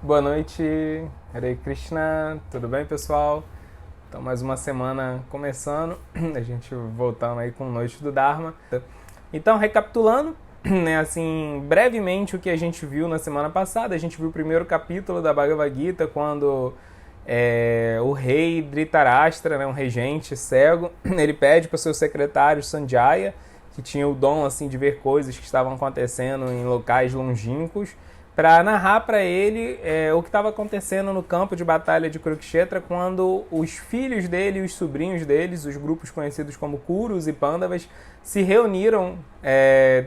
Boa noite, Hare Krishna, tudo bem, pessoal? Então, mais uma semana começando, a gente voltando aí com Noite do Dharma. Então, recapitulando, né, assim, brevemente o que a gente viu na semana passada, a gente viu o primeiro capítulo da Bhagavad Gita, quando o rei Dhritarashtra, né, um regente cego, ele pede para o seu secretário Sanjaya, que tinha o dom assim de ver coisas que estavam acontecendo em locais longínquos, para narrar para ele o que estava acontecendo no campo de batalha de Kurukshetra, quando os filhos dele e os sobrinhos deles, os grupos conhecidos como Kurus e Pandavas, se reuniram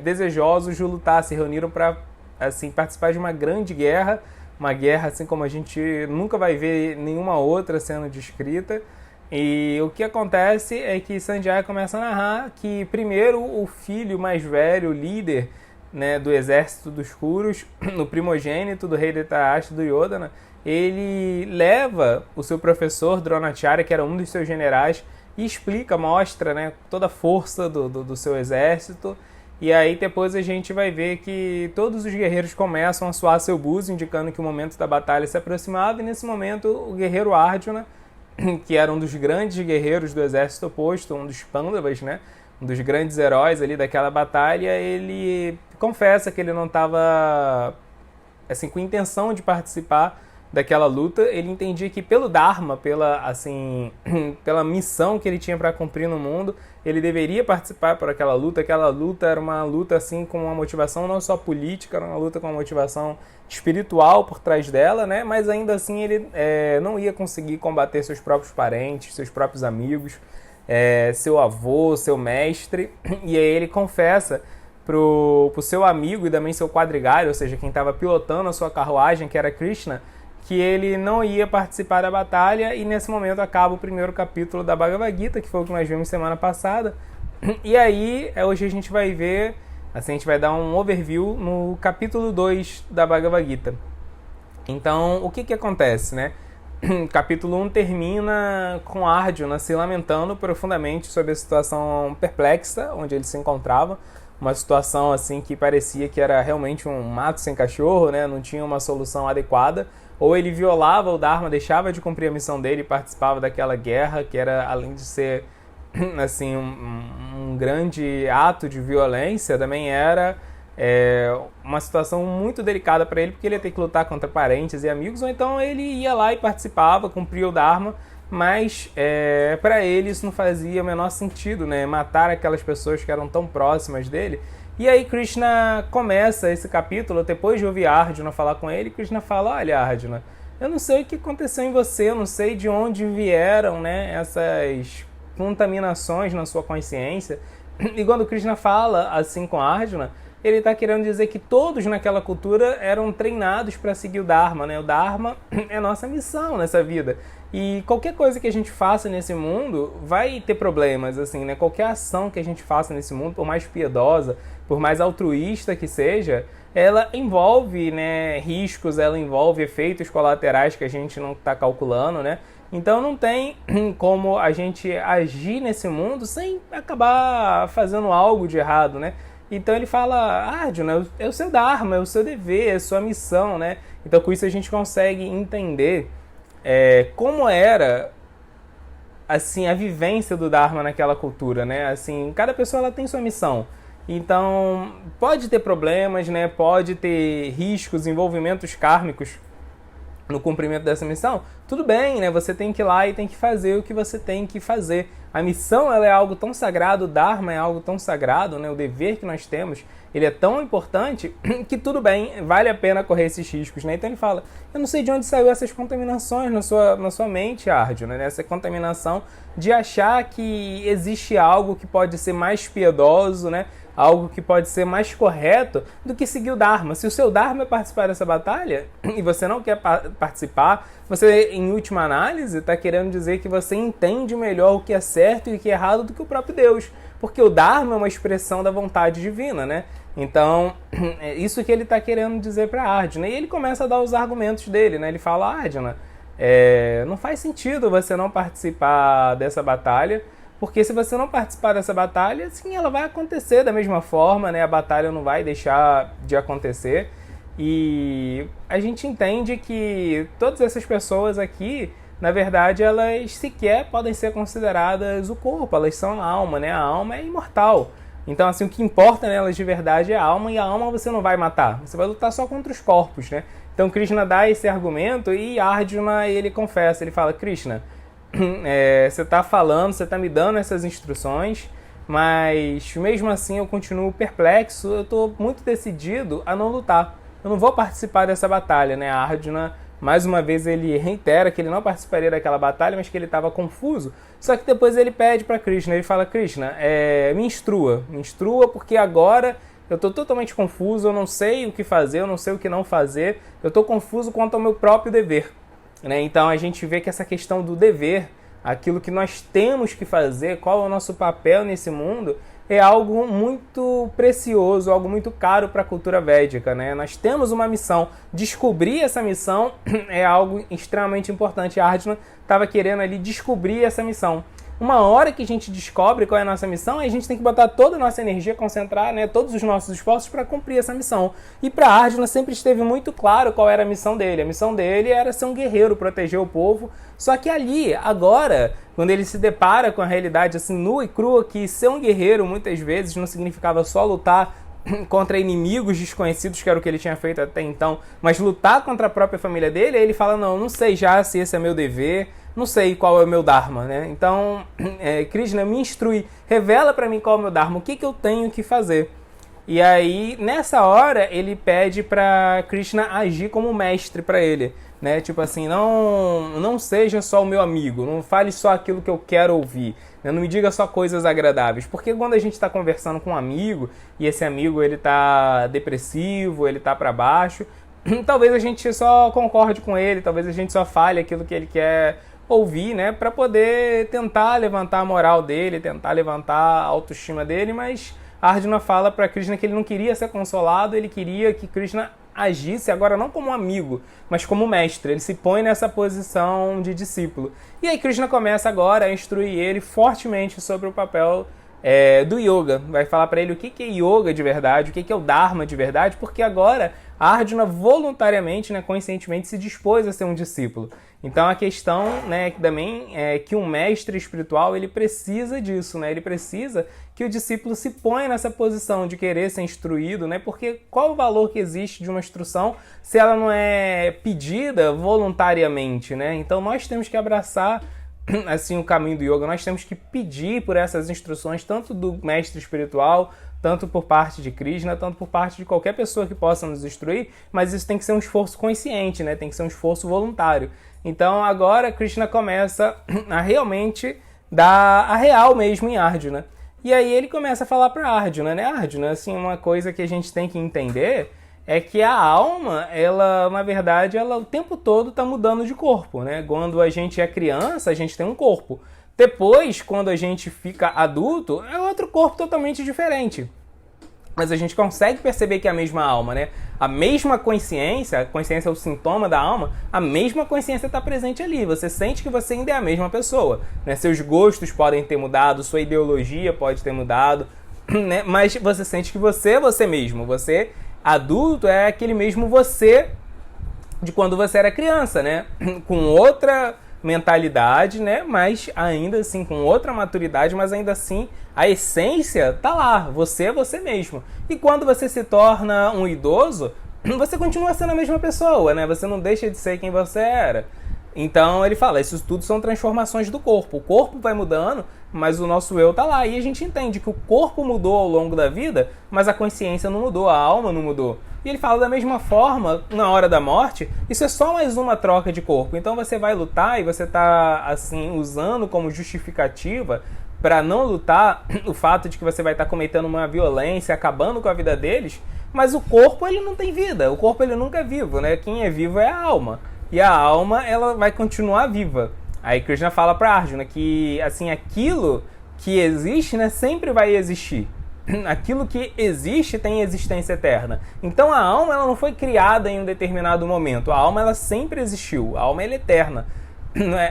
desejosos de lutar, se reuniram para assim, participar de uma grande guerra, uma guerra assim como a gente nunca vai ver nenhuma outra sendo descrita. E o que acontece é que Sanjaya começa a narrar que primeiro o filho mais velho, o líder, né, do exército dos Kurus, o primogênito do rei Dhritarashtra, do Yodhana, ele leva o seu professor Dronacharya, que era um dos seus generais, e explica, mostra, né, toda a força do seu exército. E aí depois a gente vai ver que todos os guerreiros começam a suar seu buzo, indicando que o momento da batalha se aproximava, e nesse momento o guerreiro Arjuna, que era um dos grandes guerreiros do exército oposto, um dos Pandavas, né, um dos grandes heróis ali daquela batalha, ele confessa que ele não estava assim, com intenção de participar daquela luta. Ele entendia que pelo Dharma, pela missão que ele tinha para cumprir no mundo, ele deveria participar por aquela luta. Aquela luta era uma luta assim com uma motivação não só política, era uma luta com uma motivação espiritual por trás dela, né? Mas ainda assim ele não ia conseguir combater seus próprios parentes, seus próprios amigos, seu avô, seu mestre. E aí ele confessa pro seu amigo e também seu quadrigário, ou seja, quem estava pilotando a sua carruagem, que era Krishna, que ele não ia participar da batalha. E nesse momento acaba o primeiro capítulo da Bhagavad Gita, que foi o que nós vimos semana passada. E aí, hoje a gente vai ver, assim, a gente vai dar um overview no capítulo 2 da Bhagavad Gita. Então, o que acontece, né? Capítulo 1 termina com Arjuna se lamentando profundamente sobre a situação perplexa onde ele se encontrava, uma situação assim que parecia que era realmente um mato sem cachorro, né? Não tinha uma solução adequada. Ou ele violava o Dharma, deixava de cumprir a missão dele e participava daquela guerra, que era, além de ser assim, um grande ato de violência, também era uma situação muito delicada para ele, porque ele ia ter que lutar contra parentes e amigos. Ou então ele ia lá e participava, cumpria o Dharma, mas para ele isso não fazia o menor sentido, né? Matar aquelas pessoas que eram tão próximas dele. E aí Krishna começa esse capítulo, depois de ouvir Arjuna falar com ele, Krishna fala: olha, Arjuna, eu não sei o que aconteceu em você, eu não sei de onde vieram, né, essas contaminações na sua consciência. E quando Krishna fala assim com Arjuna, ele está querendo dizer que todos naquela cultura eram treinados para seguir o Dharma, né? O Dharma é a nossa missão nessa vida. E qualquer coisa que a gente faça nesse mundo vai ter problemas, assim, né? Qualquer ação que a gente faça nesse mundo, por mais piedosa, por mais altruísta que seja, ela envolve, né, riscos, ela envolve efeitos colaterais que a gente não está calculando, né? Então não tem como a gente agir nesse mundo sem acabar fazendo algo de errado, né? Então ele fala: Arjuna, é o seu Dharma, é o seu dever, é a sua missão, né? Então com isso a gente consegue entender como era assim a vivência do Dharma naquela cultura, né? Assim, cada pessoa ela tem sua missão. Então pode ter problemas, né? Pode ter riscos, envolvimentos kármicos no cumprimento dessa missão. Tudo bem, né? Você tem que ir lá e tem que fazer o que você tem que fazer. A missão, ela é algo tão sagrado, o Dharma é algo tão sagrado, né? O dever que nós temos, ele é tão importante que tudo bem, vale a pena correr esses riscos, né? Então ele fala: eu não sei de onde saiu essas contaminações na sua mente, Arjuna, né? Essa contaminação de achar que existe algo que pode ser mais piedoso, né? Algo que pode ser mais correto do que seguir o Dharma. Se o seu Dharma é participar dessa batalha e você não quer participar, você, em última análise, está querendo dizer que você entende melhor o que é certo e o que é errado do que o próprio Deus. Porque o Dharma é uma expressão da vontade divina, né? Então, é isso que ele está querendo dizer para Arjuna. E ele começa a dar os argumentos dele, né? Ele fala: Arjuna, não faz sentido você não participar dessa batalha, porque se você não participar dessa batalha, sim, ela vai acontecer da mesma forma, né? A batalha não vai deixar de acontecer. E a gente entende que todas essas pessoas aqui, na verdade, elas sequer podem ser consideradas o corpo, elas são a alma, né? A alma é imortal. Então, assim, o que importa nelas de verdade é a alma, e a alma você não vai matar, você vai lutar só contra os corpos, né? Então, Krishna dá esse argumento e Arjuna, ele confessa, ele fala, Krishna, você está falando, você está me dando essas instruções, mas mesmo assim eu continuo perplexo, eu estou muito decidido a não lutar. Eu não vou participar dessa batalha, né? A Arjuna, mais uma vez, ele reitera que ele não participaria daquela batalha, mas que ele estava confuso. Só que depois ele pede para Krishna, ele fala, Krishna, me instrua porque agora eu estou totalmente confuso, eu não sei o que fazer, eu não sei o que não fazer, eu estou confuso quanto ao meu próprio dever. Né? Então a gente vê que essa questão do dever, aquilo que nós temos que fazer, qual é o nosso papel nesse mundo, é algo muito precioso, algo muito caro para a cultura védica, né? Nós temos uma missão, descobrir essa missão é algo extremamente importante. A Arjuna estava querendo ali descobrir essa missão. Uma hora que a gente descobre qual é a nossa missão, a gente tem que botar toda a nossa energia, concentrar, né, todos os nossos esforços para cumprir essa missão. E para Arjuna sempre esteve muito claro qual era a missão dele. A missão dele era ser um guerreiro, proteger o povo. Só que ali, agora, quando ele se depara com a realidade assim nua e crua, que ser um guerreiro muitas vezes não significava só lutar contra inimigos desconhecidos, que era o que ele tinha feito até então, mas lutar contra a própria família dele, aí ele fala, não sei já se esse é meu dever, não sei qual é o meu dharma, né? Então, Krishna, me instrui, revela para mim qual é o meu dharma, o que eu tenho que fazer. E aí, nessa hora, ele pede para Krishna agir como mestre para ele, né? Tipo assim, não seja só o meu amigo, não fale só aquilo que eu quero ouvir, né? Não me diga só coisas agradáveis, porque quando a gente está conversando com um amigo e esse amigo ele tá depressivo, ele tá para baixo, talvez a gente só concorde com ele, talvez a gente só fale aquilo que ele quer ouvir, né? Para poder tentar levantar a moral dele, tentar levantar a autoestima dele, mas Arjuna fala para Krishna que ele não queria ser consolado, ele queria que Krishna agisse agora não como um amigo, mas como mestre. Ele se põe nessa posição de discípulo. E aí Krishna começa agora a instruir ele fortemente sobre o papel do yoga. Vai falar para ele o que é yoga de verdade, o que é o dharma de verdade, porque agora Arjuna voluntariamente, né, conscientemente se dispôs a ser um discípulo. Então a questão, né, também é que um mestre espiritual ele precisa disso, né? Ele precisa que o discípulo se ponha nessa posição de querer ser instruído, né? Porque qual o valor que existe de uma instrução se ela não é pedida voluntariamente, né? Então nós temos que abraçar assim o caminho do yoga, nós temos que pedir por essas instruções tanto do mestre espiritual, tanto por parte de Krishna, tanto por parte de qualquer pessoa que possa nos instruir, mas isso tem que ser um esforço consciente, né? Tem que ser um esforço voluntário. Então agora Krishna começa a realmente dar a real mesmo em Arjuna. E aí ele começa a falar para Arjuna, né? Arjuna, assim, uma coisa que a gente tem que entender é que a alma, ela, na verdade, ela o tempo todo está mudando de corpo, né? Quando a gente é criança, a gente tem um corpo. Depois, quando a gente fica adulto, é outro corpo totalmente diferente. Mas a gente consegue perceber que é a mesma alma, né? A mesma consciência, a consciência é o sintoma da alma, a mesma consciência está presente ali. Você sente que você ainda é a mesma pessoa, né? Seus gostos podem ter mudado, sua ideologia pode ter mudado, né? Mas você sente que você é você mesmo. Você, adulto, é aquele mesmo você de quando você era criança, né? Com outra mentalidade, né? Mas ainda assim com outra maturidade, mas ainda assim a essência tá lá, você é você mesmo. E quando você se torna um idoso, você continua sendo a mesma pessoa, né? Você não deixa de ser quem você era. Então ele fala, isso tudo são transformações do corpo. O corpo vai mudando, mas o nosso eu tá lá. E a gente entende que o corpo mudou ao longo da vida, mas a consciência não mudou, a alma não mudou. E ele fala da mesma forma, na hora da morte, isso é só mais uma troca de corpo. Então você vai lutar e você tá assim usando como justificativa para não lutar o fato de que você vai estar cometendo uma violência, acabando com a vida deles, mas o corpo ele não tem vida, o corpo ele nunca é vivo, né? Quem é vivo é a alma. E a alma, ela vai continuar viva. Aí Krishna fala para Arjuna que, assim, aquilo que existe, né, sempre vai existir. Aquilo que existe tem existência eterna. Então a alma, ela não foi criada em um determinado momento. A alma, ela sempre existiu. A alma, ela é eterna.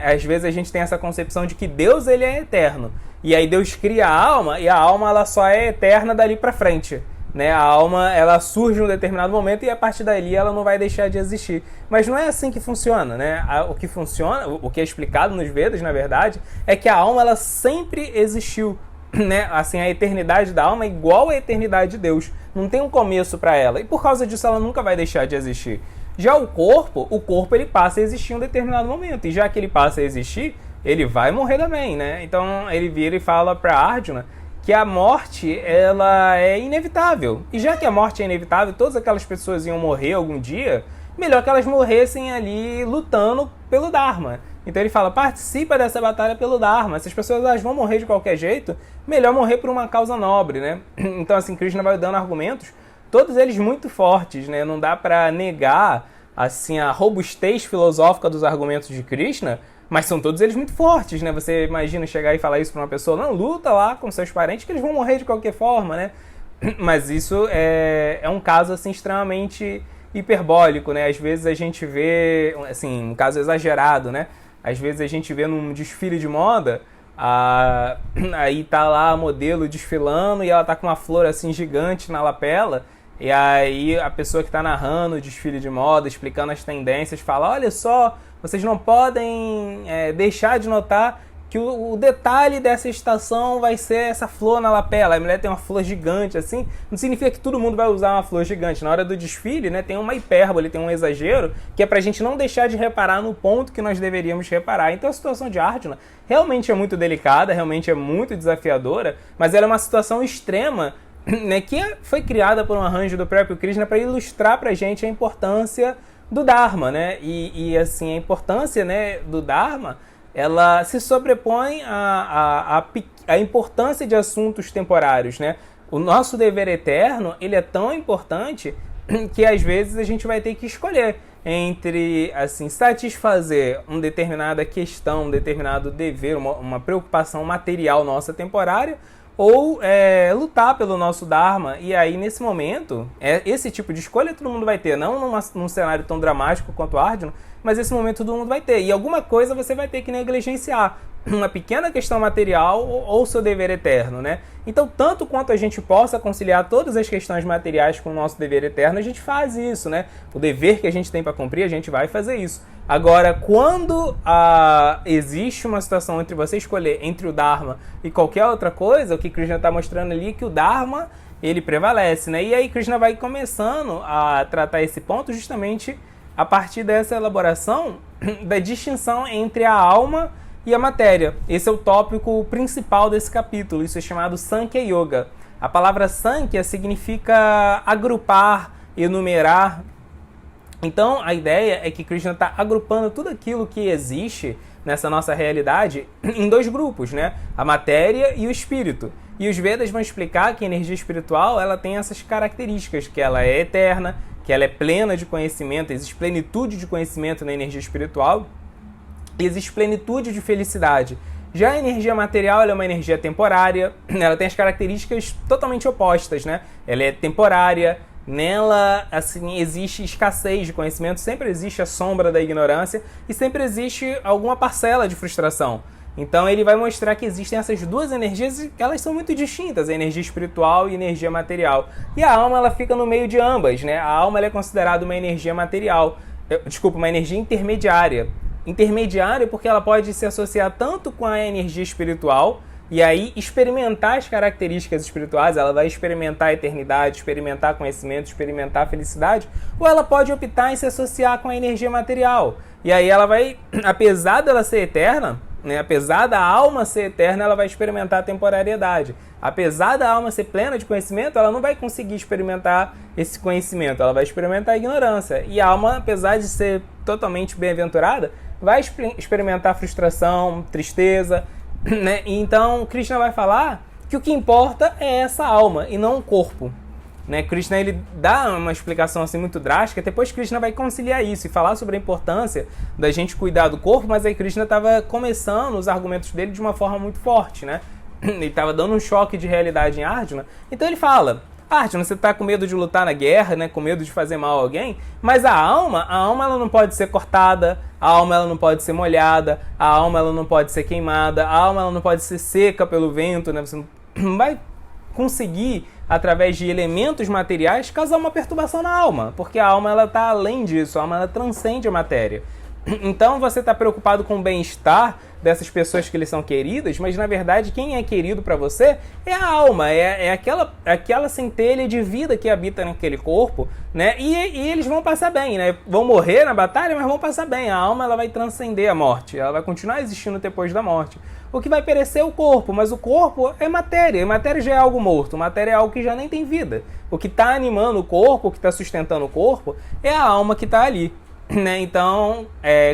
Às vezes a gente tem essa concepção de que Deus, ele é eterno. E aí Deus cria a alma, e a alma, ela só é eterna dali para frente. né? A alma, ela surge em um determinado momento e a partir dali ela não vai deixar de existir. Mas não é assim que funciona, né? O que funciona, o que é explicado nos Vedas, na verdade, é que a alma, ela sempre existiu, né? Assim, a eternidade da alma é igual à eternidade de Deus. Não tem um começo para ela. E por causa disso ela nunca vai deixar de existir. Já o corpo ele passa a existir em um determinado momento. E já que ele passa a existir, ele vai morrer também, né? Então ele vira e fala para Arjuna que a morte, ela é inevitável. E já que a morte é inevitável, todas aquelas pessoas iam morrer algum dia, melhor que elas morressem ali lutando pelo Dharma. Então ele fala, participa dessa batalha pelo Dharma. Se as pessoas elas vão morrer de qualquer jeito, melhor morrer por uma causa nobre, né? Então assim, Krishna vai dando argumentos, todos eles muito fortes, né? Não dá para negar assim, a robustez filosófica dos argumentos de Krishna, mas são todos eles muito fortes, né? Você imagina chegar e falar isso para uma pessoa, não, luta lá com seus parentes que eles vão morrer de qualquer forma, né? Mas isso é um caso, assim, extremamente hiperbólico, né? Às vezes a gente vê, assim, um caso exagerado, né? Às vezes a gente vê num desfile de moda, aí tá lá a modelo desfilando e ela tá com uma flor, assim, gigante na lapela, e aí a pessoa que está narrando o desfile de moda, explicando as tendências, fala, olha só, vocês não podem deixar de notar que o detalhe dessa estação vai ser essa flor na lapela. A mulher tem uma flor gigante, assim, não significa que todo mundo vai usar uma flor gigante. Na hora do desfile, né, tem uma hipérbole, tem um exagero, que é pra gente não deixar de reparar no ponto que nós deveríamos reparar. Então a situação de Arjuna realmente é muito delicada, realmente é muito desafiadora, mas ela é uma situação extrema, né, que foi criada por um arranjo do próprio Krishna para ilustrar pra gente a importância do Dharma, né? E assim, a importância, né, do Dharma, ela se sobrepõe à importância de assuntos temporários, né? O nosso dever eterno, ele é tão importante que às vezes a gente vai ter que escolher entre, assim, satisfazer uma determinada questão, um determinado dever, uma preocupação material nossa temporária, ou lutar pelo nosso Dharma. E aí, nesse momento, esse tipo de escolha todo mundo vai ter, não num cenário tão dramático quanto Arjuna, mas esse momento todo mundo vai ter. E alguma coisa você vai ter que negligenciar, uma pequena questão material ou seu dever eterno, né? Então, tanto quanto a gente possa conciliar todas as questões materiais com o nosso dever eterno, a gente faz isso, né? O dever que a gente tem para cumprir, a gente vai fazer isso. Agora, quando existe uma situação entre você escolher entre o Dharma e qualquer outra coisa, o que Krishna está mostrando ali é que o Dharma, ele prevalece, né? E aí Krishna vai começando a tratar esse ponto justamente a partir dessa elaboração da distinção entre a alma e a matéria. Esse é o tópico principal desse capítulo, isso é chamado Sankhya Yoga. A palavra Sankhya significa agrupar, enumerar. Então, a ideia é que Krishna está agrupando tudo aquilo que existe nessa nossa realidade em dois grupos, né? A matéria e o espírito. E os Vedas vão explicar que a energia espiritual ela tem essas características, que ela é eterna, que ela é plena de conhecimento, existe plenitude de conhecimento na energia espiritual, e existe plenitude de felicidade. Já a energia material ela é uma energia temporária, ela tem as características totalmente opostas, né? Ela é temporária, nela assim, existe escassez de conhecimento, sempre existe a sombra da ignorância e sempre existe alguma parcela de frustração. Então ele vai mostrar que existem essas duas energias e elas são muito distintas, a energia espiritual e a energia material. E a alma ela fica no meio de ambas, né? A alma ela é considerada uma energia material, uma energia intermediária. Intermediária porque ela pode se associar tanto com a energia espiritual e aí experimentar as características espirituais, ela vai experimentar a eternidade, experimentar conhecimento, experimentar a felicidade, ou ela pode optar em se associar com a energia material. E aí ela vai, apesar dela ser eterna, né, apesar da alma ser eterna, ela vai experimentar a temporariedade. Apesar da alma ser plena de conhecimento, ela não vai conseguir experimentar esse conhecimento, ela vai experimentar a ignorância. E a alma, apesar de ser totalmente bem-aventurada, vai experimentar frustração, tristeza, né? Então, Krishna vai falar que o que importa é essa alma e não o corpo, né? Krishna ele dá uma explicação assim muito drástica, depois Krishna vai conciliar isso e falar sobre a importância da gente cuidar do corpo, mas aí Krishna estava começando os argumentos dele de uma forma muito forte, né? Ele estava dando um choque de realidade em Arjuna, então ele fala: Arjuna, você está com medo de lutar na guerra, né? Com medo de fazer mal a alguém, mas a alma ela não pode ser cortada, a alma ela não pode ser molhada, a alma ela não pode ser queimada, a alma ela não pode ser seca pelo vento, né? Você não vai conseguir através de elementos materiais, causar uma perturbação na alma, porque a alma ela está além disso, a alma ela transcende a matéria. Então você está preocupado com o bem-estar dessas pessoas que lhes são queridas, mas na verdade quem é querido para você é a alma, é aquela centelha de vida que habita naquele corpo, né? E eles vão passar bem, né? Vão morrer na batalha, mas vão passar bem. A alma ela vai transcender a morte, ela vai continuar existindo depois da morte. O que vai perecer é o corpo, mas o corpo é matéria, e matéria já é algo morto, matéria é algo que já nem tem vida. O que está animando o corpo, o que está sustentando o corpo, é a alma que está ali. Né? Então,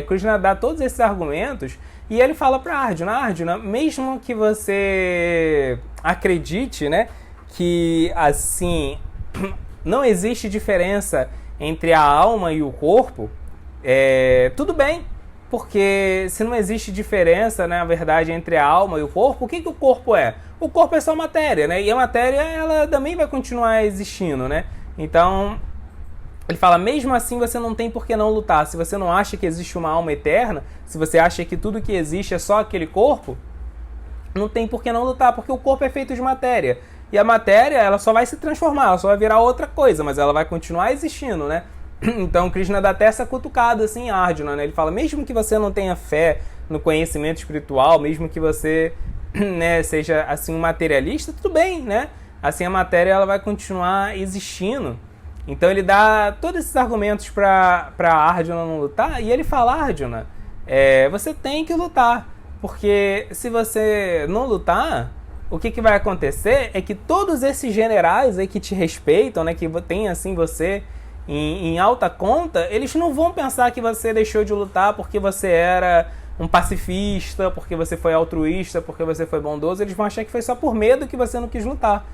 Krishna dá todos esses argumentos e ele fala para Arjuna, mesmo que você acredite, né, que assim não existe diferença entre a alma e o corpo, tudo bem, porque se não existe diferença, né, na verdade, entre a alma e o corpo, o que o corpo é? O corpo é só matéria, né? E a matéria ela também vai continuar existindo, né? Então ele fala, mesmo assim você não tem por que não lutar. Se você não acha que existe uma alma eterna, se você acha que tudo que existe é só aquele corpo, não tem por que não lutar, porque o corpo é feito de matéria. E a matéria, ela só vai se transformar, ela só vai virar outra coisa, mas ela vai continuar existindo, né? Então Krishna dá até essa cutucada assim a Arjuna, né? Ele fala, mesmo que você não tenha fé no conhecimento espiritual, mesmo que você, né, seja assim um materialista, tudo bem, né? Assim a matéria ela vai continuar existindo. Então ele dá todos esses argumentos para Arjuna não lutar, e ele fala, Arjuna, você tem que lutar, porque se você não lutar, o que vai acontecer é que todos esses generais aí que te respeitam, né, que tem assim você em alta conta, eles não vão pensar que você deixou de lutar porque você era um pacifista, porque você foi altruísta, porque você foi bondoso. Eles vão achar que foi só por medo que você não quis lutar.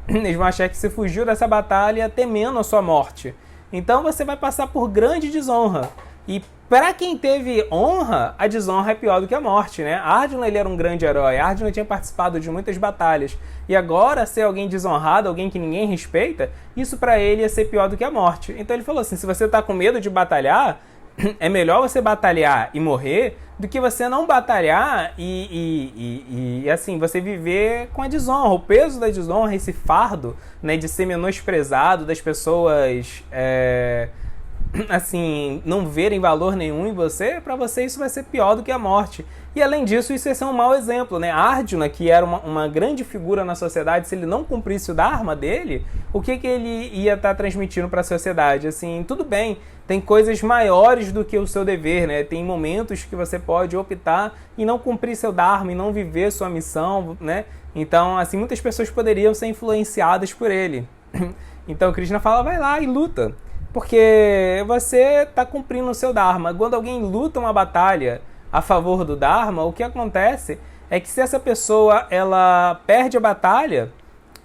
Eles vão achar que você fugiu dessa batalha temendo a sua morte. Então você vai passar por grande desonra. E para quem teve honra, a desonra é pior do que a morte, né? Arjuna ele era um grande herói. Arjuna tinha participado de muitas batalhas. E agora, ser alguém desonrado, alguém que ninguém respeita, isso para ele ia ser pior do que a morte. Então ele falou assim, se você está com medo de batalhar, é melhor você batalhar e morrer do que você não batalhar e assim, você viver com a desonra. O peso da desonra, esse fardo, né, de ser menosprezado, das pessoas assim, não verem valor nenhum em você, para você isso vai ser pior do que a morte. E além disso, isso ia ser um mau exemplo, né? Arjuna, que era uma grande figura na sociedade, se ele não cumprisse o dharma dele, o que ele ia estar transmitindo para a sociedade? Assim, tudo bem, tem coisas maiores do que o seu dever, né? Tem momentos que você pode optar em não cumprir seu dharma, em não viver sua missão, né? Então, assim, muitas pessoas poderiam ser influenciadas por ele. Então, Krishna fala, vai lá e luta, porque você está cumprindo o seu dharma. Quando alguém luta uma batalha a favor do dharma, o que acontece é que se essa pessoa ela perde a batalha,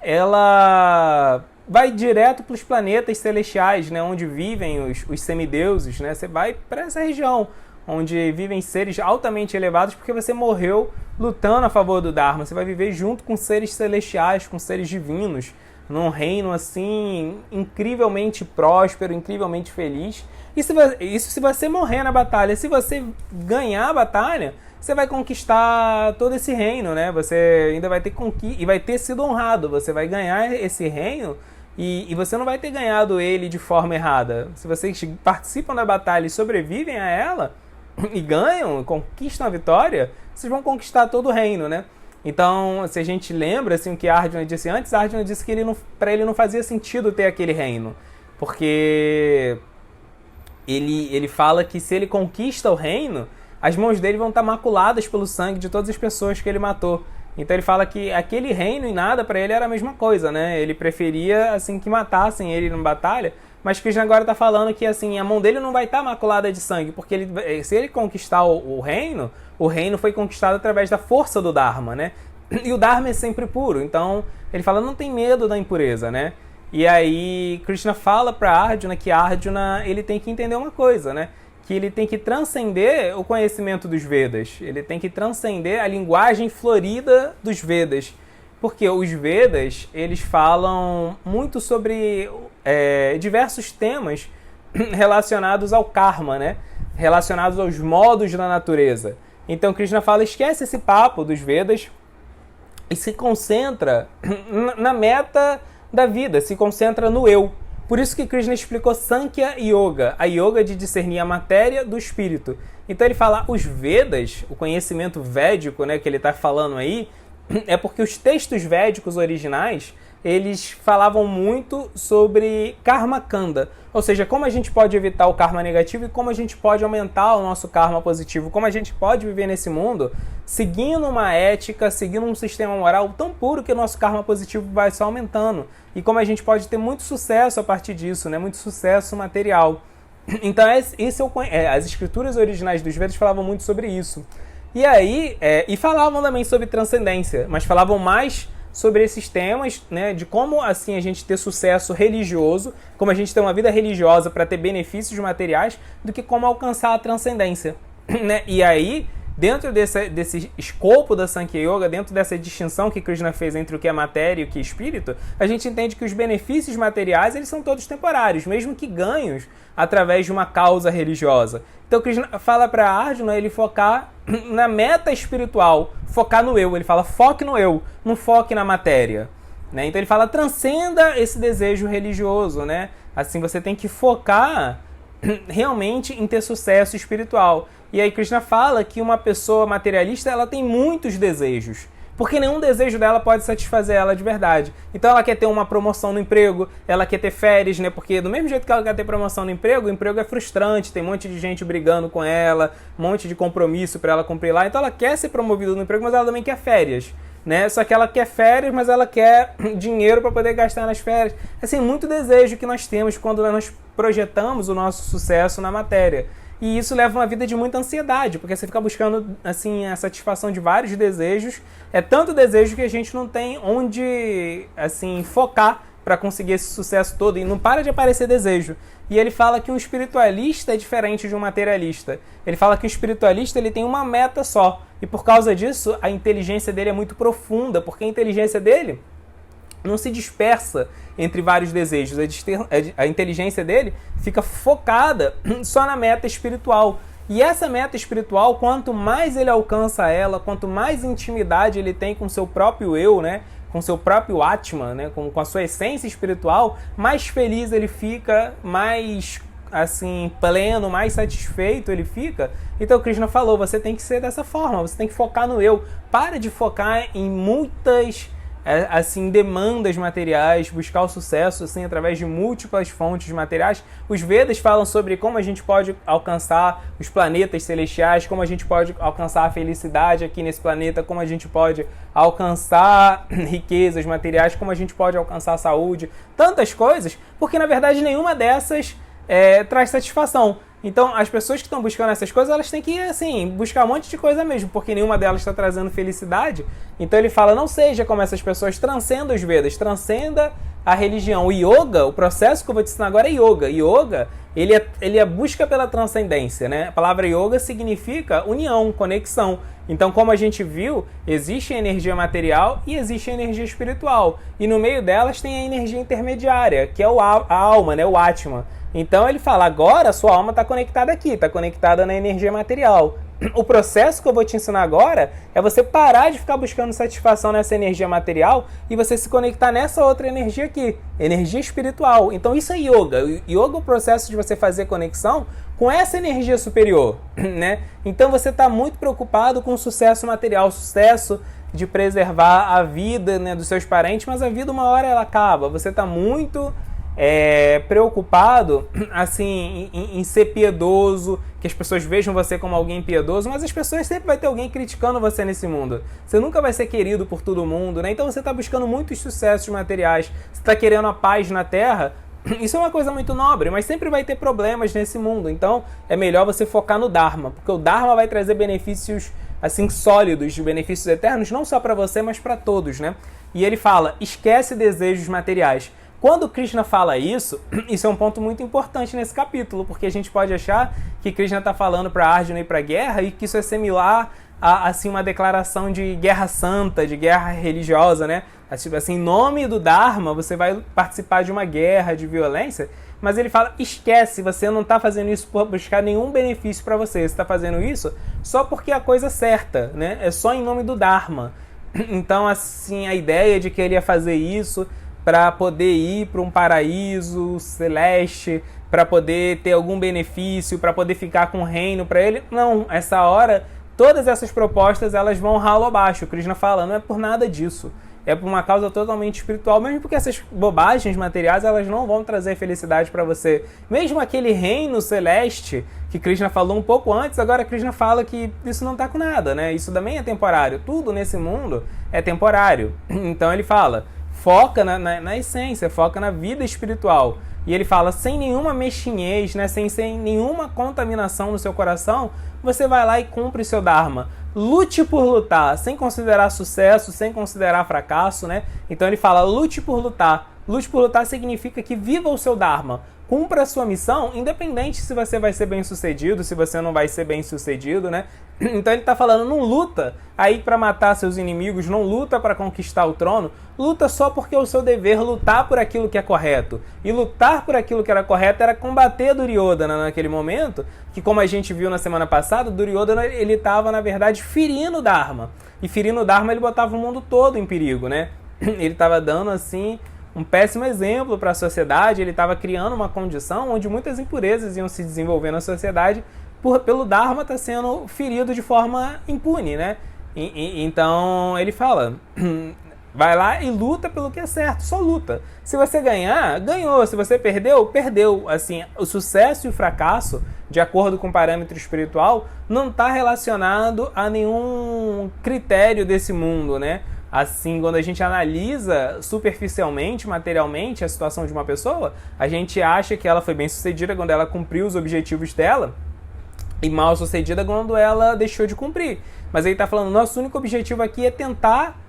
ela vai direto para os planetas celestiais, né, onde vivem os semideuses, né? Você vai para essa região onde vivem seres altamente elevados porque você morreu lutando a favor do dharma. Você vai viver junto com seres celestiais, com seres divinos, num reino assim incrivelmente próspero, incrivelmente feliz. Isso se você morrer na batalha. Se você ganhar a batalha, você vai conquistar todo esse reino, né? Você ainda vai ter e vai ter sido honrado. Você vai ganhar esse reino e você não vai ter ganhado ele de forma errada. Se vocês participam da batalha e sobrevivem a ela e ganham, conquistam a vitória, vocês vão conquistar todo o reino, né? Então, se a gente lembra assim, o que Arjuna disse antes, Arjuna disse que para ele não fazia sentido ter aquele reino, porque ele fala que se ele conquista o reino, as mãos dele vão estar maculadas pelo sangue de todas as pessoas que ele matou. Então ele fala que aquele reino e nada para ele era a mesma coisa, né? Ele preferia assim que matassem ele numa batalha, mas Krishna agora está falando que assim, a mão dele não vai estar maculada de sangue, porque se ele conquistar o reino foi conquistado através da força do Dharma, né? E o Dharma é sempre puro, então ele fala, não tem medo da impureza, né? E aí Krishna fala para Arjuna que Arjuna ele tem que entender uma coisa, né? Que ele tem que transcender o conhecimento dos Vedas, ele tem que transcender a linguagem florida dos Vedas, porque os Vedas eles falam muito sobre diversos temas relacionados ao karma, né? Relacionados aos modos da natureza. Então Krishna fala, esquece esse papo dos Vedas e se concentra na meta da vida, se concentra no eu. Por isso que Krishna explicou Sankhya Yoga, a yoga de discernir a matéria do espírito. Então ele fala, os Vedas, o conhecimento védico, né, que ele está falando aí, é porque os textos védicos originais, eles falavam muito sobre karma kanda, ou seja, como a gente pode evitar o karma negativo e como a gente pode aumentar o nosso karma positivo, como a gente pode viver nesse mundo seguindo uma ética, seguindo um sistema moral tão puro que o nosso karma positivo vai só aumentando, e como a gente pode ter muito sucesso a partir disso, né? Muito sucesso material. Então as escrituras originais dos Vedas falavam muito sobre isso. E aí, e falavam também sobre transcendência, mas falavam mais sobre esses temas, né, de como assim a gente ter sucesso religioso, como a gente ter uma vida religiosa para ter benefícios materiais, do que como alcançar a transcendência, né? E aí, dentro desse escopo da Sankhya Yoga, dentro dessa distinção que Krishna fez entre o que é matéria e o que é espírito, a gente entende que os benefícios materiais, eles são todos temporários, mesmo que ganhos através de uma causa religiosa. Então Krishna fala para Arjuna ele focar na meta espiritual, focar no eu. Ele fala, foque no eu, não foque na matéria. Né? Então ele fala, transcenda esse desejo religioso. Né? Assim, você tem que focar realmente em ter sucesso espiritual. E aí Krishna fala que uma pessoa materialista ela tem muitos desejos, porque nenhum desejo dela pode satisfazer ela de verdade. Então ela quer ter uma promoção no emprego, ela quer ter férias, né? Porque do mesmo jeito que ela quer ter promoção no emprego, o emprego é frustrante, tem um monte de gente brigando com ela, um monte de compromisso para ela cumprir lá. Então ela quer ser promovida no emprego, mas ela também quer férias, né? Só que ela quer férias, mas ela quer dinheiro para poder gastar nas férias. Assim, muito desejo que nós temos quando nós projetamos o nosso sucesso na matéria. E isso leva uma vida de muita ansiedade, porque você fica buscando assim, a satisfação de vários desejos. É tanto desejo que a gente não tem onde assim, focar para conseguir esse sucesso todo. E não para de aparecer desejo. E ele fala que um espiritualista é diferente de um materialista. Ele fala que o espiritualista ele tem uma meta só. E por causa disso, a inteligência dele é muito profunda, porque a inteligência dele não se dispersa entre vários desejos. A inteligência dele fica focada só na meta espiritual. E essa meta espiritual, quanto mais ele alcança ela, quanto mais intimidade ele tem com seu próprio eu, né? Com seu próprio Atma, né? Com a sua essência espiritual, mais feliz ele fica, mais assim, pleno, mais satisfeito ele fica. Então Krishna falou, você tem que ser dessa forma, você tem que focar no eu. Para de focar em muitas assim, demandas materiais, buscar o sucesso assim, através de múltiplas fontes materiais. Os Vedas falam sobre como a gente pode alcançar os planetas celestiais, como a gente pode alcançar a felicidade aqui nesse planeta, como a gente pode alcançar riquezas materiais, como a gente pode alcançar a saúde, tantas coisas, porque na verdade nenhuma dessas traz satisfação. Então, as pessoas que estão buscando essas coisas, elas têm que, assim, buscar um monte de coisa mesmo, porque nenhuma delas está trazendo felicidade. Então, ele fala, não seja como essas pessoas, transcenda os Vedas, transcenda a religião. O yoga, o processo que eu vou te ensinar agora é yoga. Yoga, ele é a busca pela transcendência, né? A palavra yoga significa união, conexão. Então, como a gente viu, existe a energia material e existe a energia espiritual. E no meio delas tem a energia intermediária, que é a alma, né? O Atma. Então ele fala, agora a sua alma está conectada aqui, está conectada na energia material. O processo que eu vou te ensinar agora é você parar de ficar buscando satisfação nessa energia material e você se conectar nessa outra energia aqui, energia espiritual. Então isso é yoga. Yoga é o processo de você fazer conexão com essa energia superior, né? Então você está muito preocupado com o sucesso material, o sucesso de preservar a vida, né, dos seus parentes, mas a vida uma hora ela acaba. Você está muito preocupado assim, em ser piedoso, que as pessoas vejam você como alguém piedoso, mas as pessoas sempre vai ter alguém criticando você nesse mundo. Você nunca vai ser querido por todo mundo, né? Então você está buscando muitos sucessos materiais, você está querendo a paz na Terra. Isso é uma coisa muito nobre, mas sempre vai ter problemas nesse mundo. Então é melhor você focar no Dharma, porque o Dharma vai trazer benefícios assim sólidos, benefícios eternos, não só para você, mas para todos, né? E ele fala, esquece desejos materiais. Quando Krishna fala isso, isso é um ponto muito importante nesse capítulo, porque a gente pode achar que Krishna está falando para Arjuna ir para a guerra e que isso é similar a assim, uma declaração de guerra santa, de guerra religiosa, né? Assim, em nome do Dharma, você vai participar de uma guerra, de violência, mas ele fala, esquece, você não está fazendo isso por buscar nenhum benefício para você, você está fazendo isso só porque é a coisa certa, né? É só em nome do Dharma. Então, assim, a ideia de que ele ia fazer isso para poder ir para um paraíso celeste, para poder ter algum benefício, para poder ficar com o reino para ele. Não, essa hora, todas essas propostas elas vão ralo abaixo. O Krishna fala, não é por nada disso. É por uma causa totalmente espiritual, mesmo porque essas bobagens materiais elas não vão trazer felicidade para você. Mesmo aquele reino celeste que Krishna falou um pouco antes, agora Krishna fala que isso não está com nada, né? Isso também é temporário. Tudo nesse mundo é temporário. Então ele fala, foca na essência, foca na vida espiritual. E ele fala, sem nenhuma mexinhez, né? sem nenhuma contaminação no seu coração, você vai lá e cumpre seu Dharma. Lute por lutar, sem considerar sucesso, sem considerar fracasso, né? Então ele fala, lute por lutar. Lute por lutar significa que viva o seu Dharma. Cumpra a sua missão, independente se você vai ser bem sucedido, se você não vai ser bem sucedido, né? Então ele está falando, não luta aí para matar seus inimigos, não luta para conquistar o trono, luta só porque é o seu dever lutar por aquilo que é correto. E lutar por aquilo que era correto era combater Duryodhana naquele momento, que como a gente viu na semana passada, Duryodhana ele estava, na verdade, ferindo o Dharma. E ferindo o Dharma ele botava o mundo todo em perigo, né? Ele estava dando, assim, um péssimo exemplo para a sociedade, ele estava criando uma condição onde muitas impurezas iam se desenvolver na sociedade pelo Dharma estar sendo ferido de forma impune, né? Então ele fala, vai lá e luta pelo que é certo, só luta. Se você ganhar, ganhou. Se você perdeu, perdeu. Assim, o sucesso e o fracasso, de acordo com o parâmetro espiritual, não está relacionado a nenhum critério desse mundo, né? Assim, quando a gente analisa superficialmente, materialmente, a situação de uma pessoa, a gente acha que ela foi bem sucedida quando ela cumpriu os objetivos dela e mal sucedida quando ela deixou de cumprir. Mas ele está falando, nosso único objetivo aqui é tentar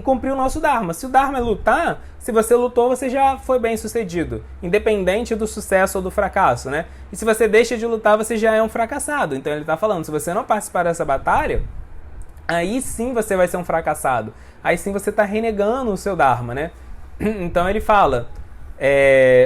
cumprir o nosso Dharma. Se o Dharma é lutar, se você lutou, você já foi bem sucedido, independente do sucesso ou do fracasso, né? E se você deixa de lutar, você já é um fracassado. Então ele está falando, se você não participar dessa batalha, aí sim você vai ser um fracassado. Aí sim você está renegando o seu Dharma, né? Então ele fala,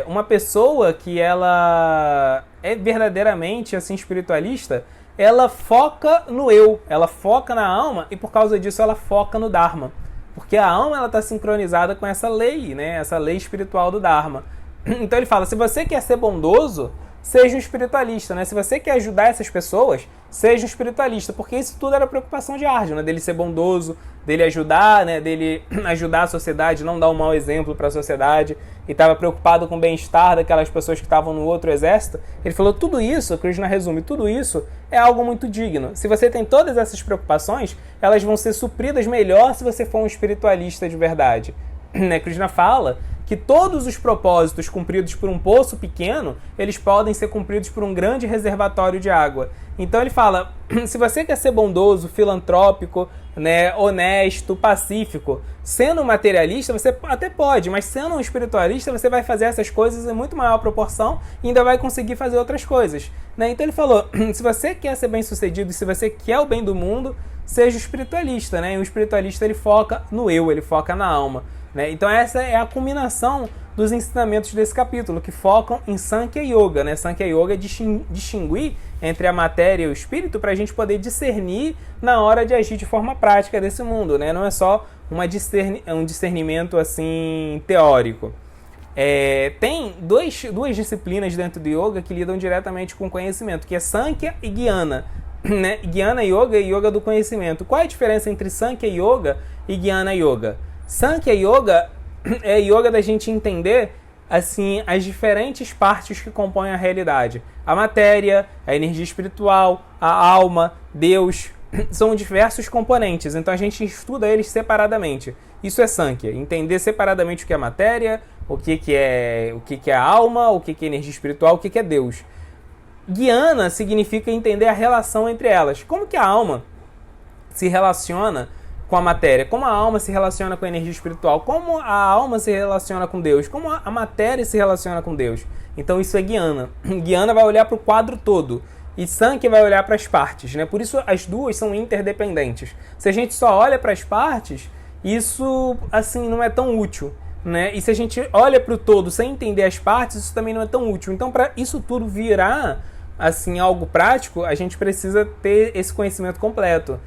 uma pessoa que ela é verdadeiramente assim espiritualista, ela foca no eu, ela foca na alma e por causa disso ela foca no Dharma. Porque a alma ela está sincronizada com essa lei, né? Essa lei espiritual do Dharma. Então ele fala, se você quer ser bondoso, seja um espiritualista, né? Se você quer ajudar essas pessoas, seja um espiritualista, porque isso tudo era preocupação de Arjuna, dele ser bondoso, dele ajudar, né? Dele ajudar a sociedade, não dar um mau exemplo para a sociedade, e estava preocupado com o bem-estar daquelas pessoas que estavam no outro exército. Ele falou, tudo isso, Krishna resume, tudo isso é algo muito digno. Se você tem todas essas preocupações, elas vão ser supridas melhor se você for um espiritualista de verdade. Né? Krishna fala que todos os propósitos cumpridos por um poço pequeno, eles podem ser cumpridos por um grande reservatório de água. Então ele fala, se você quer ser bondoso, filantrópico, né, honesto, pacífico, sendo um materialista, você até pode, mas sendo um espiritualista, você vai fazer essas coisas em muito maior proporção e ainda vai conseguir fazer outras coisas. Né? Então ele falou, se você quer ser bem-sucedido e se você quer o bem do mundo, seja espiritualista. Né? E o espiritualista ele foca no eu, ele foca na alma. Né? Então essa é a culminação dos ensinamentos desse capítulo, que focam em Sankhya Yoga. Né? Sankhya Yoga é distinguir entre a matéria e o espírito para a gente poder discernir na hora de agir de forma prática desse mundo. Né? Não é só um discernimento assim, teórico. Tem duas disciplinas dentro do Yoga que lidam diretamente com o conhecimento, que é Sankhya e Jnana. Né? Jnana Yoga e Yoga do conhecimento. Qual é a diferença entre Sankhya Yoga e Jnana Yoga? Sankhya Yoga é yoga da gente entender assim as diferentes partes que compõem a realidade. A matéria, a energia espiritual, a alma, Deus, são diversos componentes. Então a gente estuda eles separadamente. Isso é Sankhya, entender separadamente o que é matéria, o que é a alma, o que é energia espiritual, o que é Deus. Jnana significa entender a relação entre elas. Como que a alma se relaciona com a matéria, como a alma se relaciona com a energia espiritual, como a alma se relaciona com Deus, como a matéria se relaciona com Deus. Então isso é Jnana. Jnana vai olhar para o quadro todo e Sankhya vai olhar para as partes. Né? Por isso as duas são interdependentes. Se a gente só olha para as partes, isso assim não é tão útil. Né? E se a gente olha para o todo sem entender as partes, isso também não é tão útil. Então para isso tudo virar assim, algo prático, a gente precisa ter esse conhecimento completo.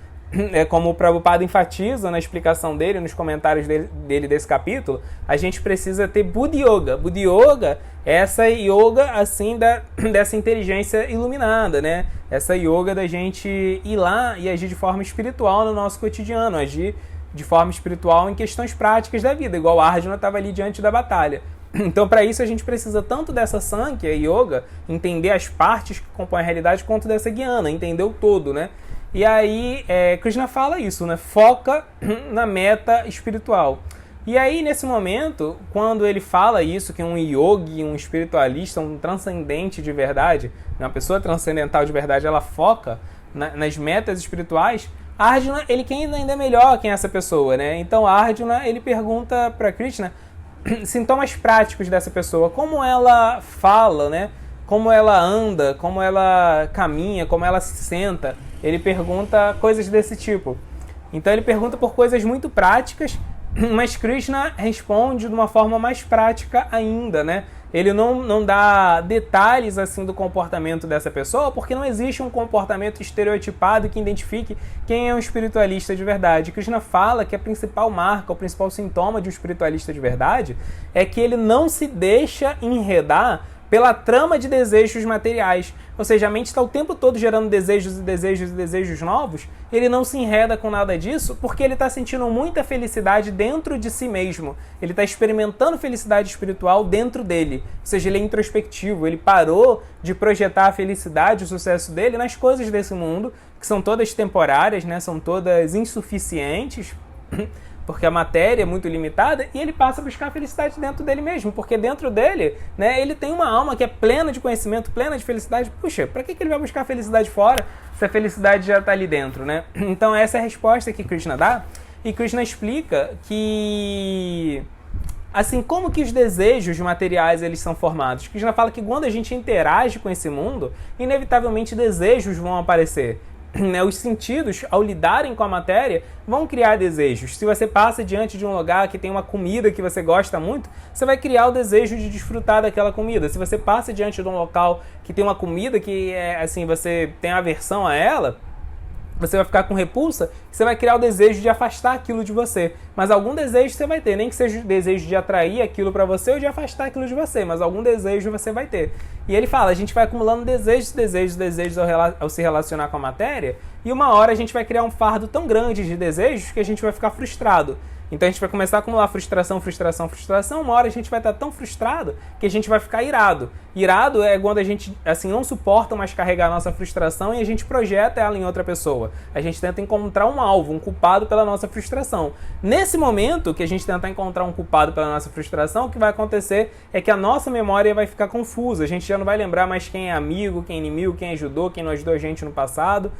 como o Prabhupada enfatiza na explicação dele, nos comentários dele desse capítulo, a gente precisa ter Buddhi Yoga. Buddhi Yoga é essa yoga, assim, dessa inteligência iluminada, né? Essa yoga da gente ir lá e agir de forma espiritual no nosso cotidiano, agir de forma espiritual em questões práticas da vida, igual Arjuna estava ali diante da batalha. Então, para isso, a gente precisa tanto dessa Sankhya Yoga, entender as partes que compõem a realidade, quanto dessa Jnana, entender o todo, né? E aí, Krishna fala isso, né? Foca na meta espiritual. E aí, nesse momento, quando ele fala isso, que um yogi, um espiritualista, um transcendente de verdade, uma pessoa transcendental de verdade, ela foca nas metas espirituais, Arjuna, ele quer ainda melhor quem é essa pessoa, né? Então, Arjuna, ele pergunta para Krishna sintomas práticos dessa pessoa, como ela fala, né? Como ela anda, como ela caminha, como ela se senta. Ele pergunta coisas desse tipo. Então ele pergunta por coisas muito práticas, mas Krishna responde de uma forma mais prática ainda, né? Ele não dá detalhes assim do comportamento dessa pessoa, porque não existe um comportamento estereotipado que identifique quem é um espiritualista de verdade. Krishna fala que a principal marca, o principal sintoma de um espiritualista de verdade é que ele não se deixa enredar pela trama de desejos materiais. Ou seja, a mente está o tempo todo gerando desejos e desejos e desejos novos, ele não se enreda com nada disso porque ele está sentindo muita felicidade dentro de si mesmo. Ele está experimentando felicidade espiritual dentro dele. Ou seja, ele é introspectivo, ele parou de projetar a felicidade, o sucesso dele nas coisas desse mundo, que são todas temporárias, né? São todas insuficientes, porque a matéria é muito limitada, e ele passa a buscar a felicidade dentro dele mesmo, porque dentro dele, né, ele tem uma alma que é plena de conhecimento, plena de felicidade. Puxa, para que ele vai buscar a felicidade fora se a felicidade já está ali dentro, né? Então essa é a resposta que Krishna dá, e Krishna explica que, assim, como que os desejos materiais eles são formados. Krishna fala que quando a gente interage com esse mundo, inevitavelmente desejos vão aparecer. Os sentidos, ao lidarem com a matéria, vão criar desejos. Se você passa diante de um lugar que tem uma comida que você gosta muito, você vai criar o desejo de desfrutar daquela comida. Se você passa diante de um local que tem uma comida que assim, você tem aversão a ela, você vai ficar com repulsa, você vai criar o desejo de afastar aquilo de você. Mas algum desejo você vai ter, nem que seja o desejo de atrair aquilo para você ou de afastar aquilo de você, mas algum desejo você vai ter. E ele fala, a gente vai acumulando desejos ao se relacionar com a matéria, e uma hora a gente vai criar um fardo tão grande de desejos que a gente vai ficar frustrado. Então a gente vai começar a acumular frustração, uma hora a gente vai estar tão frustrado que a gente vai ficar irado. Irado é quando a gente assim, não suporta mais carregar a nossa frustração e a gente projeta ela em outra pessoa. A gente tenta encontrar um alvo, um culpado pela nossa frustração. Nesse momento que a gente tenta encontrar um culpado pela nossa frustração, o que vai acontecer é que a nossa memória vai ficar confusa. A gente já não vai lembrar mais quem é amigo, quem é inimigo, quem ajudou, quem não ajudou a gente no passado.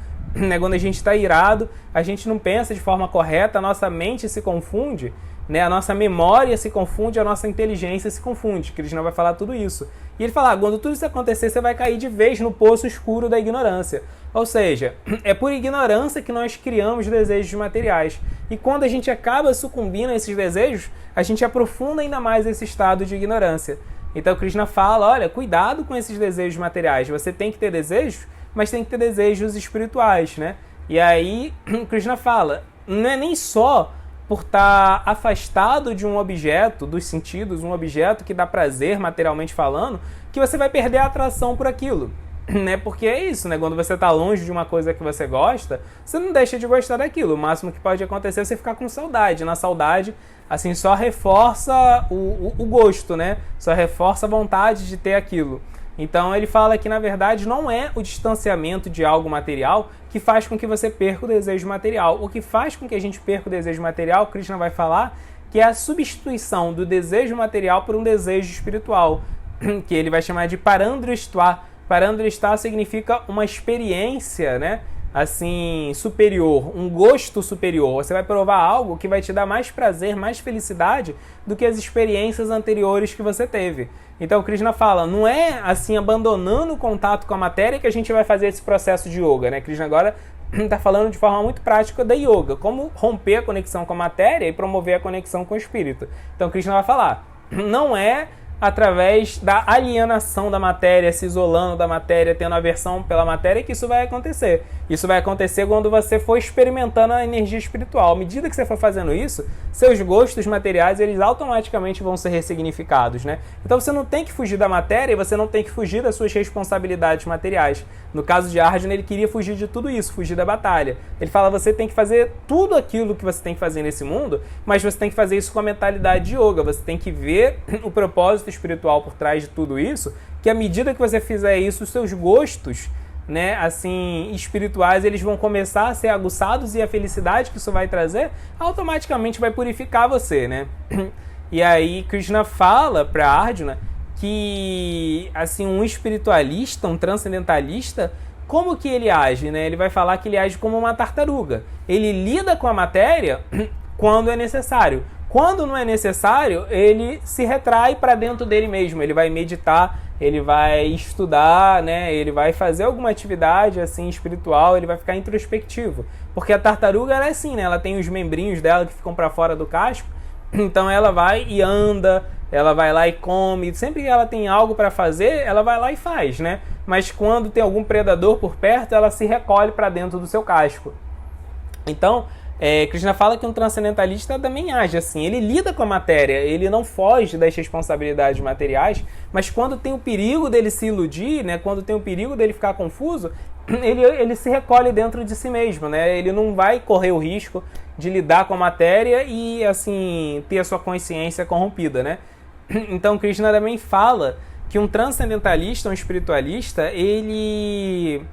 Quando a gente está irado, a gente não pensa de forma correta, a nossa mente se confunde, né? A nossa memória se confunde, a nossa inteligência se confunde. Krishna vai falar tudo isso. E ele fala, quando tudo isso acontecer, você vai cair de vez no poço escuro da ignorância. Ou seja, é por ignorância que nós criamos desejos materiais. E quando a gente acaba sucumbindo a esses desejos, a gente aprofunda ainda mais esse estado de ignorância. Então Krishna fala, olha, cuidado com esses desejos materiais. Você tem que ter desejos, mas tem que ter desejos espirituais, né? E aí, Krishna fala, não é nem só por estar afastado de um objeto, dos sentidos, um objeto que dá prazer materialmente falando, que você vai perder a atração por aquilo, né? Porque é isso, né? Quando você está longe de uma coisa que você gosta, você não deixa de gostar daquilo. O máximo que pode acontecer é você ficar com saudade. Na saudade, assim, só reforça o gosto, né? Só reforça a vontade de ter aquilo. Então ele fala que, na verdade, não é o distanciamento de algo material que faz com que você perca o desejo material. O que faz com que a gente perca o desejo material, Krishna vai falar, que é a substituição do desejo material por um desejo espiritual, que ele vai chamar de parandrishta. Parandrishta significa uma experiência, né? Assim, superior, um gosto superior. Você vai provar algo que vai te dar mais prazer, mais felicidade do que as experiências anteriores que você teve. Então Krishna fala, não é assim abandonando o contato com a matéria que a gente vai fazer esse processo de yoga, né? Krishna agora está falando de forma muito prática da yoga, como romper a conexão com a matéria e promover a conexão com o espírito. Então Krishna vai falar, não é através da alienação da matéria, se isolando da matéria, tendo aversão pela matéria, que isso vai acontecer. Isso vai acontecer quando você for experimentando a energia espiritual. À medida que você for fazendo isso, seus gostos materiais, eles automaticamente vão ser ressignificados, né? Então você não tem que fugir da matéria e você não tem que fugir das suas responsabilidades materiais. No caso de Arjuna, ele queria fugir de tudo isso, fugir da batalha. Ele fala, você tem que fazer tudo aquilo que você tem que fazer nesse mundo, mas você tem que fazer isso com a mentalidade de yoga. Você tem que ver o propósito espiritual por trás de tudo isso, que à medida que você fizer isso, os seus gostos, né, assim, espirituais, eles vão começar a ser aguçados e a felicidade que isso vai trazer automaticamente vai purificar você, né? E aí Krishna fala para Arjuna que, assim, um espiritualista, um transcendentalista, como que ele age, né? Ele vai falar que ele age como uma tartaruga. Ele lida com a matéria quando é necessário. Quando não é necessário, ele se retrai para dentro dele mesmo. Ele vai meditar, ele vai estudar, né? Ele vai fazer alguma atividade assim espiritual, ele vai ficar introspectivo. Porque a tartaruga ela é assim, né? Ela tem os membrinhos dela que ficam para fora do casco. Então ela vai e anda, ela vai lá e come. Sempre que ela tem algo para fazer, ela vai lá e faz, né? Mas quando tem algum predador por perto, ela se recolhe para dentro do seu casco. Então, Krishna fala que um transcendentalista também age assim. Ele lida com a matéria, ele não foge das responsabilidades materiais, mas quando tem o perigo dele se iludir, né? Quando tem o perigo dele ficar confuso, ele se recolhe dentro de si mesmo, né? Ele não vai correr o risco de lidar com a matéria e, assim, ter a sua consciência corrompida, né? Então, Krishna também fala que um transcendentalista, um espiritualista, ele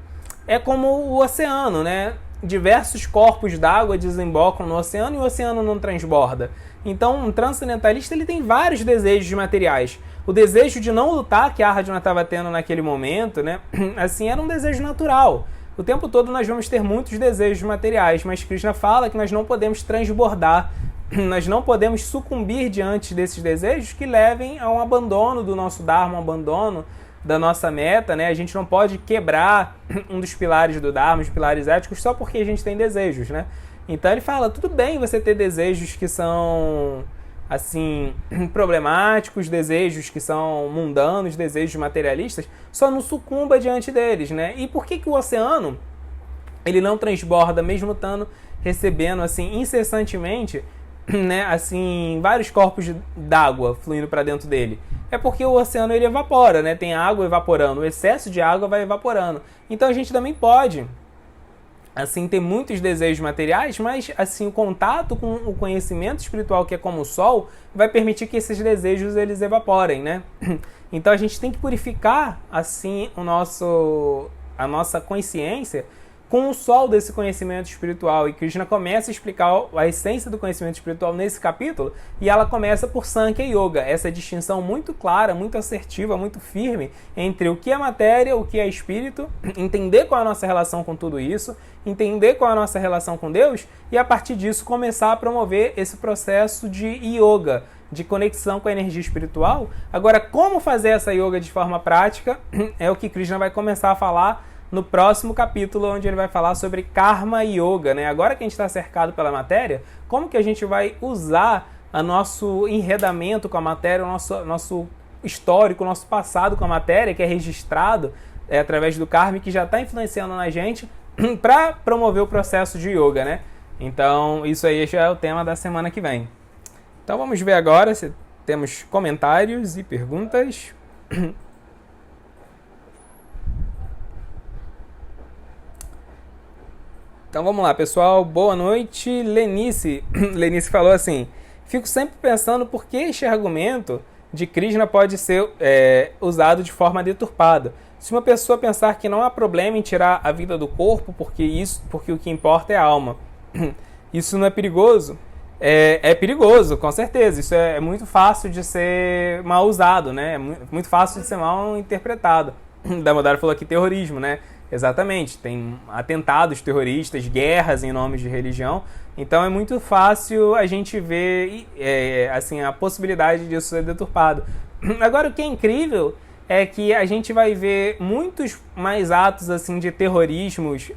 é como o oceano, né? Diversos corpos d'água desembocam no oceano e o oceano não transborda. Então, um transcendentalista ele tem vários desejos materiais. O desejo de não lutar que a Arjuna estava tendo naquele momento, né? Assim, era um desejo natural. O tempo todo nós vamos ter muitos desejos materiais, mas Krishna fala que nós não podemos transbordar, nós não podemos sucumbir diante desses desejos que levem a um abandono do nosso Dharma, um abandono da nossa meta, né? A gente não pode quebrar um dos pilares do Dharma, os pilares éticos, só porque a gente tem desejos, né? Então ele fala, tudo bem você ter desejos que são, assim, problemáticos, desejos que são mundanos, desejos materialistas, só não sucumba diante deles, né? E por que o oceano, ele não transborda, mesmo estando recebendo, assim, incessantemente, né, assim, vários corpos d'água fluindo para dentro dele? É porque o oceano ele evapora, né? Tem água evaporando, o excesso de água vai evaporando. Então a gente também pode, assim, ter muitos desejos materiais, mas assim, o contato com o conhecimento espiritual, que é como o sol, vai permitir que esses desejos eles evaporem, né? Então a gente tem que purificar, assim, a nossa consciência com o sol desse conhecimento espiritual. E Krishna começa a explicar a essência do conhecimento espiritual nesse capítulo, e ela começa por Sankhya Yoga, essa distinção muito clara, muito assertiva, muito firme entre o que é matéria, o que é espírito, entender qual é a nossa relação com tudo isso, entender qual é a nossa relação com Deus, e a partir disso começar a promover esse processo de yoga, de conexão com a energia espiritual. Agora, como fazer essa yoga de forma prática é o que Krishna vai começar a falar no próximo capítulo, onde ele vai falar sobre Karma Yoga, né? Agora que a gente está cercado pela matéria, como que a gente vai usar o nosso enredamento com a matéria, o nosso histórico, o nosso passado com a matéria, que é registrado através do karma, que já está influenciando na gente, para promover o processo de yoga, né? Então, isso aí já é o tema da semana que vem. Então, vamos ver agora se temos comentários e perguntas. Então vamos lá, pessoal. Boa noite. Lenice falou assim: fico sempre pensando por que este argumento de Krishna pode ser usado de forma deturpada. Se uma pessoa pensar que não há problema em tirar a vida do corpo, porque o que importa é a alma, isso não é perigoso? É perigoso, com certeza. Isso é muito fácil de ser mal usado, né? É muito fácil de ser mal interpretado. Damodara falou aqui terrorismo, né? Exatamente, tem atentados terroristas, guerras em nome de religião, então é muito fácil a gente ver assim, a possibilidade disso ser deturpado. Agora, o que é incrível é que a gente vai ver muitos mais atos assim, de terrorismos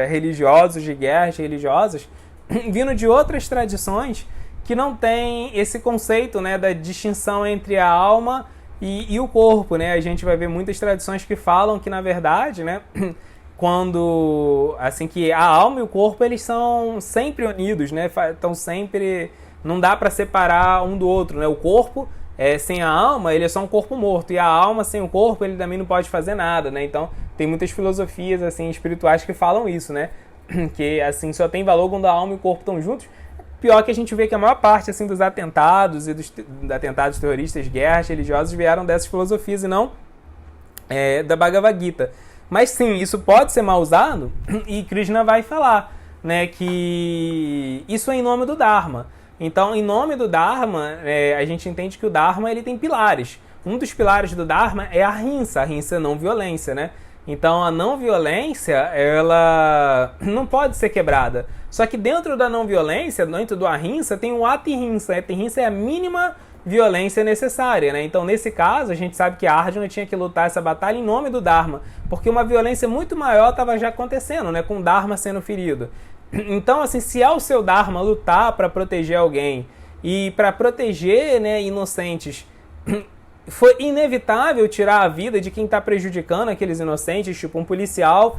religiosos, de guerras religiosas, vindo de outras tradições que não tem esse conceito, né, da distinção entre a alma e o corpo, né? A gente vai ver muitas tradições que falam que, na verdade, né, quando, assim, que a alma e o corpo, eles são sempre unidos, né? Estão sempre, não dá para separar um do outro, né? O corpo, sem a alma, ele é só um corpo morto, e a alma sem o corpo, ele também não pode fazer nada, né? Então, tem muitas filosofias, assim, espirituais que falam isso, né? Que, assim, só tem valor quando a alma e o corpo estão juntos. Pior que a gente vê que a maior parte, assim, dos atentados e dos atentados terroristas, guerras religiosas, vieram dessas filosofias e não da Bhagavad Gita. Mas sim, isso pode ser mal usado, e Krishna vai falar, né, que isso é em nome do Dharma. Então, em nome do Dharma, a gente entende que o Dharma, ele tem pilares. Um dos pilares do Dharma é a Ahimsa é não violência, né? Então, a não violência, ela não pode ser quebrada. Só que dentro da não violência, dentro do Ahimsa, tem o Atihimsa. A Atihimsa é a mínima violência necessária, né? Então, nesse caso, a gente sabe que Arjuna tinha que lutar essa batalha em nome do Dharma, porque uma violência muito maior estava já acontecendo, né? Com o Dharma sendo ferido. Então, assim, se é o seu Dharma lutar para proteger alguém e para proteger, né, inocentes, foi inevitável tirar a vida de quem está prejudicando aqueles inocentes, tipo um policial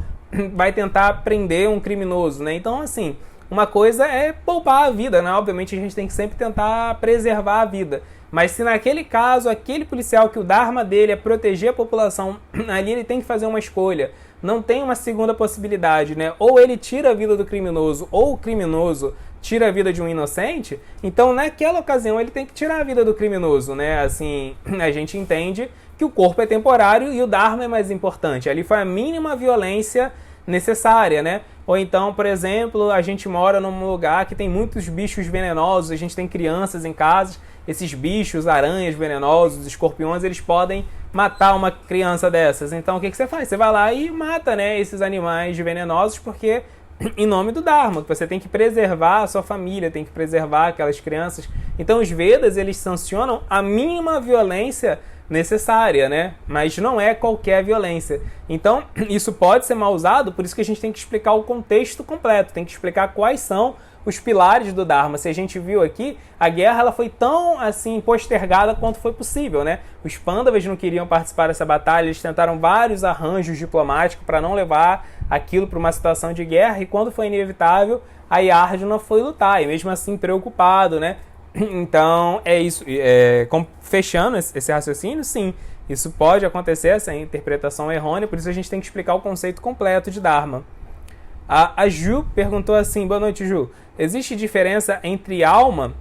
vai tentar prender um criminoso, né? Então, assim, uma coisa é poupar a vida, né? Obviamente a gente tem que sempre tentar preservar a vida. Mas se naquele caso, aquele policial que o Dharma dele é proteger a população, ali ele tem que fazer uma escolha. Não tem uma segunda possibilidade, né? Ou ele tira a vida do criminoso, ou o criminoso tira a vida de um inocente. Então, naquela ocasião, ele tem que tirar a vida do criminoso, né? Assim, a gente entende que o corpo é temporário e o Dharma é mais importante. Ali foi a mínima violência necessária, né? Ou então, por exemplo, a gente mora num lugar que tem muitos bichos venenosos, a gente tem crianças em casa, esses bichos, aranhas venenosos, escorpiões, eles podem matar uma criança dessas. Então, o que você faz? Você vai lá e mata, né, esses animais venenosos, porque em nome do Dharma, que você tem que preservar a sua família, tem que preservar aquelas crianças. Então, os Vedas, eles sancionam a mínima violência necessária, né? Mas não é qualquer violência. Então, isso pode ser mal usado, por isso que a gente tem que explicar o contexto completo, tem que explicar quais são os pilares do Dharma. Se a gente viu aqui, a guerra ela foi tão assim postergada quanto foi possível, né? Os Pandavas não queriam participar dessa batalha, eles tentaram vários arranjos diplomáticos para não levar aquilo para uma situação de guerra, e quando foi inevitável, aí Arjuna foi lutar, e mesmo assim preocupado, né? Então, é isso. Fechando esse raciocínio, sim, isso pode acontecer, essa interpretação errônea, por isso a gente tem que explicar o conceito completo de Dharma. A Ju perguntou assim, boa noite, Ju. Existe diferença entre alma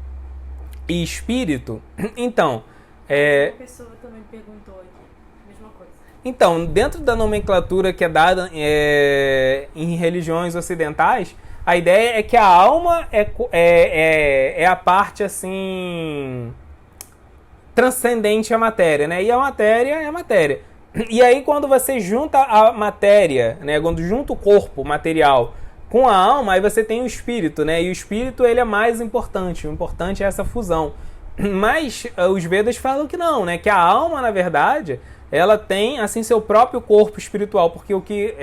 e espírito? Então, Uma pessoa também perguntou aqui, mesma coisa. Então, dentro da nomenclatura que é dada em religiões ocidentais, a ideia é que a alma é a parte, assim, transcendente à matéria, né? E a matéria é a matéria. E aí, quando você junta a matéria, né? Quando junta o corpo material com a alma, aí você tem o espírito, né? E o espírito, ele é mais importante. O importante é essa fusão. Mas os Vedas falam que não, né? Que a alma, na verdade, ela tem, assim, seu próprio corpo espiritual. Porque o que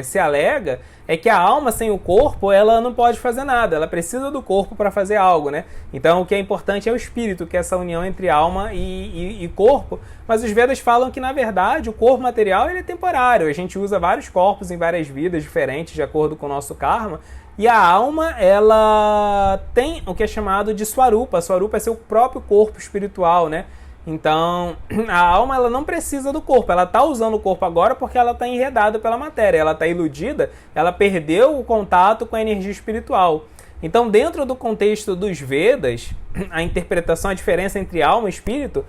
se alega é que a alma sem o corpo, ela não pode fazer nada. Ela precisa do corpo para fazer algo, né? Então, o que é importante é o espírito, que é essa união entre alma e corpo. Mas os Vedas falam que, na verdade, o corpo material ele é temporário. A gente usa vários corpos em várias vidas diferentes, de acordo com o nosso karma. E a alma, ela tem o que é chamado de Swarupa. Swarupa é seu próprio corpo espiritual, né? Então, a alma ela não precisa do corpo, ela está usando o corpo agora porque ela está enredada pela matéria, ela está iludida, ela perdeu o contato com a energia espiritual. Então, dentro do contexto dos Vedas, a interpretação, a diferença entre alma e espírito,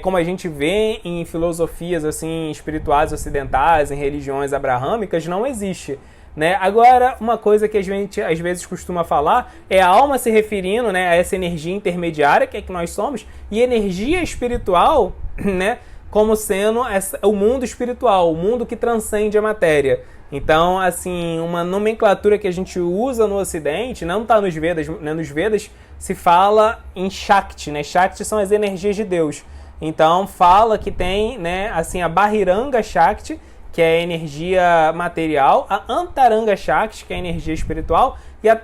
como a gente vê em filosofias assim, espirituais ocidentais, em religiões abrahâmicas, não existe. Né? Agora, uma coisa que a gente às vezes costuma falar é a alma se referindo, né, a essa energia intermediária que é que nós somos, e energia espiritual, né, como sendo o mundo espiritual, o mundo que transcende a matéria. Então, assim, uma nomenclatura que a gente usa no Ocidente, não está nos Vedas, né? Nos Vedas se fala em Shakti, né? Shakti são as energias de Deus. Então, fala que tem, né, assim, a Bahiranga Shakti, que é a energia material, a Antaranga Shakti, que é a energia espiritual, e a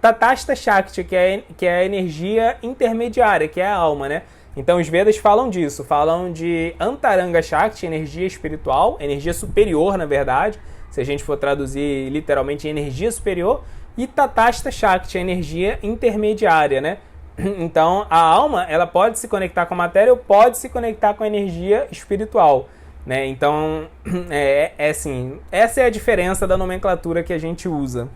Tatastha Shakti, que é a energia intermediária, que é a alma, né? Então os Vedas falam disso, falam de Antaranga Shakti, energia espiritual, energia superior, na verdade, se a gente for traduzir literalmente energia superior, e Tatastha Shakti, energia intermediária, né? Então a alma, ela pode se conectar com a matéria ou pode se conectar com a energia espiritual, né? Então, assim, essa é a diferença da nomenclatura que a gente usa.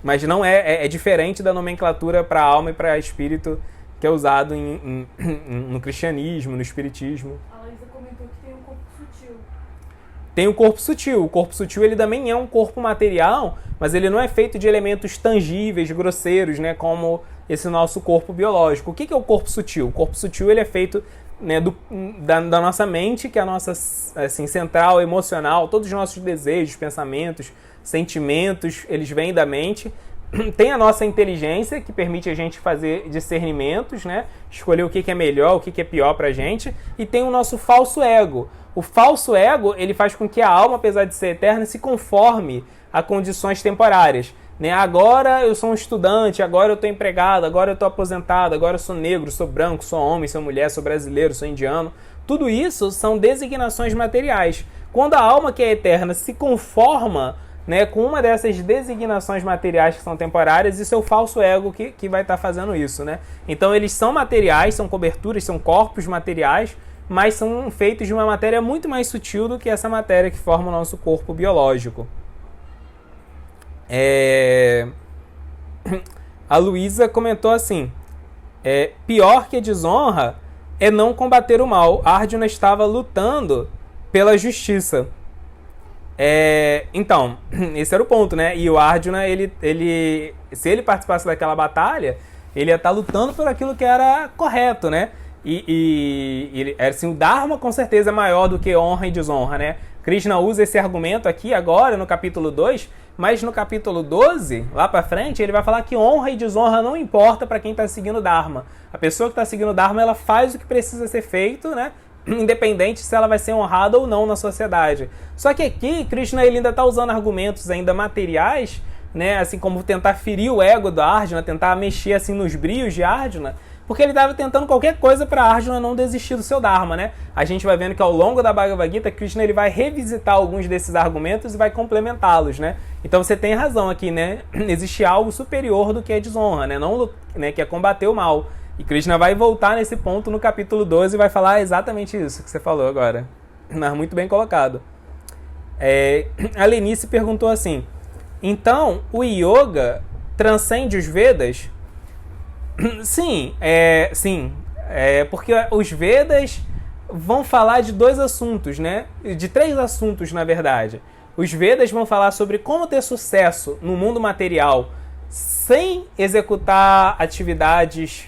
Mas não é diferente da nomenclatura para alma e para espírito que é usado no cristianismo, no espiritismo. A Laísa comentou que tem um corpo sutil. Tem o corpo sutil. O corpo sutil ele também é um corpo material, mas ele não é feito de elementos tangíveis, grosseiros, né, como esse nosso corpo biológico. O que é o corpo sutil? O corpo sutil ele é feito, né, da nossa mente, que é a nossa assim, central emocional, todos os nossos desejos, pensamentos, sentimentos, eles vêm da mente. Tem a nossa inteligência, que permite a gente fazer discernimentos, né? Escolher o que é melhor, o que é pior pra gente. E tem o nosso falso ego. O falso ego, ele faz com que a alma, apesar de ser eterna, se conforme a condições temporárias, né? Agora eu sou um estudante, agora eu estou empregado, agora eu estou aposentado, agora eu sou negro, sou branco, sou homem, sou mulher, sou brasileiro, sou indiano. Tudo isso são designações materiais. Quando a alma que é eterna se conforma, né, com uma dessas designações materiais que são temporárias, isso é o falso ego que vai estar fazendo isso, né? Então eles são materiais, são coberturas, são corpos materiais, mas são feitos de uma matéria muito mais sutil do que essa matéria que forma o nosso corpo biológico. A Luísa comentou assim, pior que a desonra é não combater o mal. Arjuna estava lutando pela justiça. Então, esse era o ponto, né? E o Arjuna, se ele participasse daquela batalha, ele ia estar lutando por aquilo que era correto, né? E assim, o Dharma com certeza é maior do que honra e desonra, né? Krishna usa esse argumento aqui agora no capítulo 2, mas no capítulo 12, lá pra frente, ele vai falar que honra e desonra não importa para quem está seguindo o Dharma. A pessoa que está seguindo o Dharma, ela faz o que precisa ser feito, né? Independente se ela vai ser honrada ou não na sociedade. Só que aqui, Krishna ele ainda está usando argumentos ainda materiais, né? Assim como tentar ferir o ego do Arjuna, tentar mexer assim nos brios de Arjuna, porque ele estava tentando qualquer coisa para Arjuna não desistir do seu Dharma, né? A gente vai vendo que ao longo da Bhagavad Gita, Krishna ele vai revisitar alguns desses argumentos e vai complementá-los, né? Então você tem razão aqui, né? Existe algo superior do que a desonra, né? Não, né? Que é combater o mal. E Krishna vai voltar nesse ponto no capítulo 12 e vai falar exatamente isso que você falou agora. Mas muito bem colocado. A Lenice perguntou assim, então o yoga transcende os Vedas? Sim, porque os Vedas vão falar de dois assuntos, né? De três assuntos, na verdade. Os Vedas vão falar sobre como ter sucesso no mundo material sem executar atividades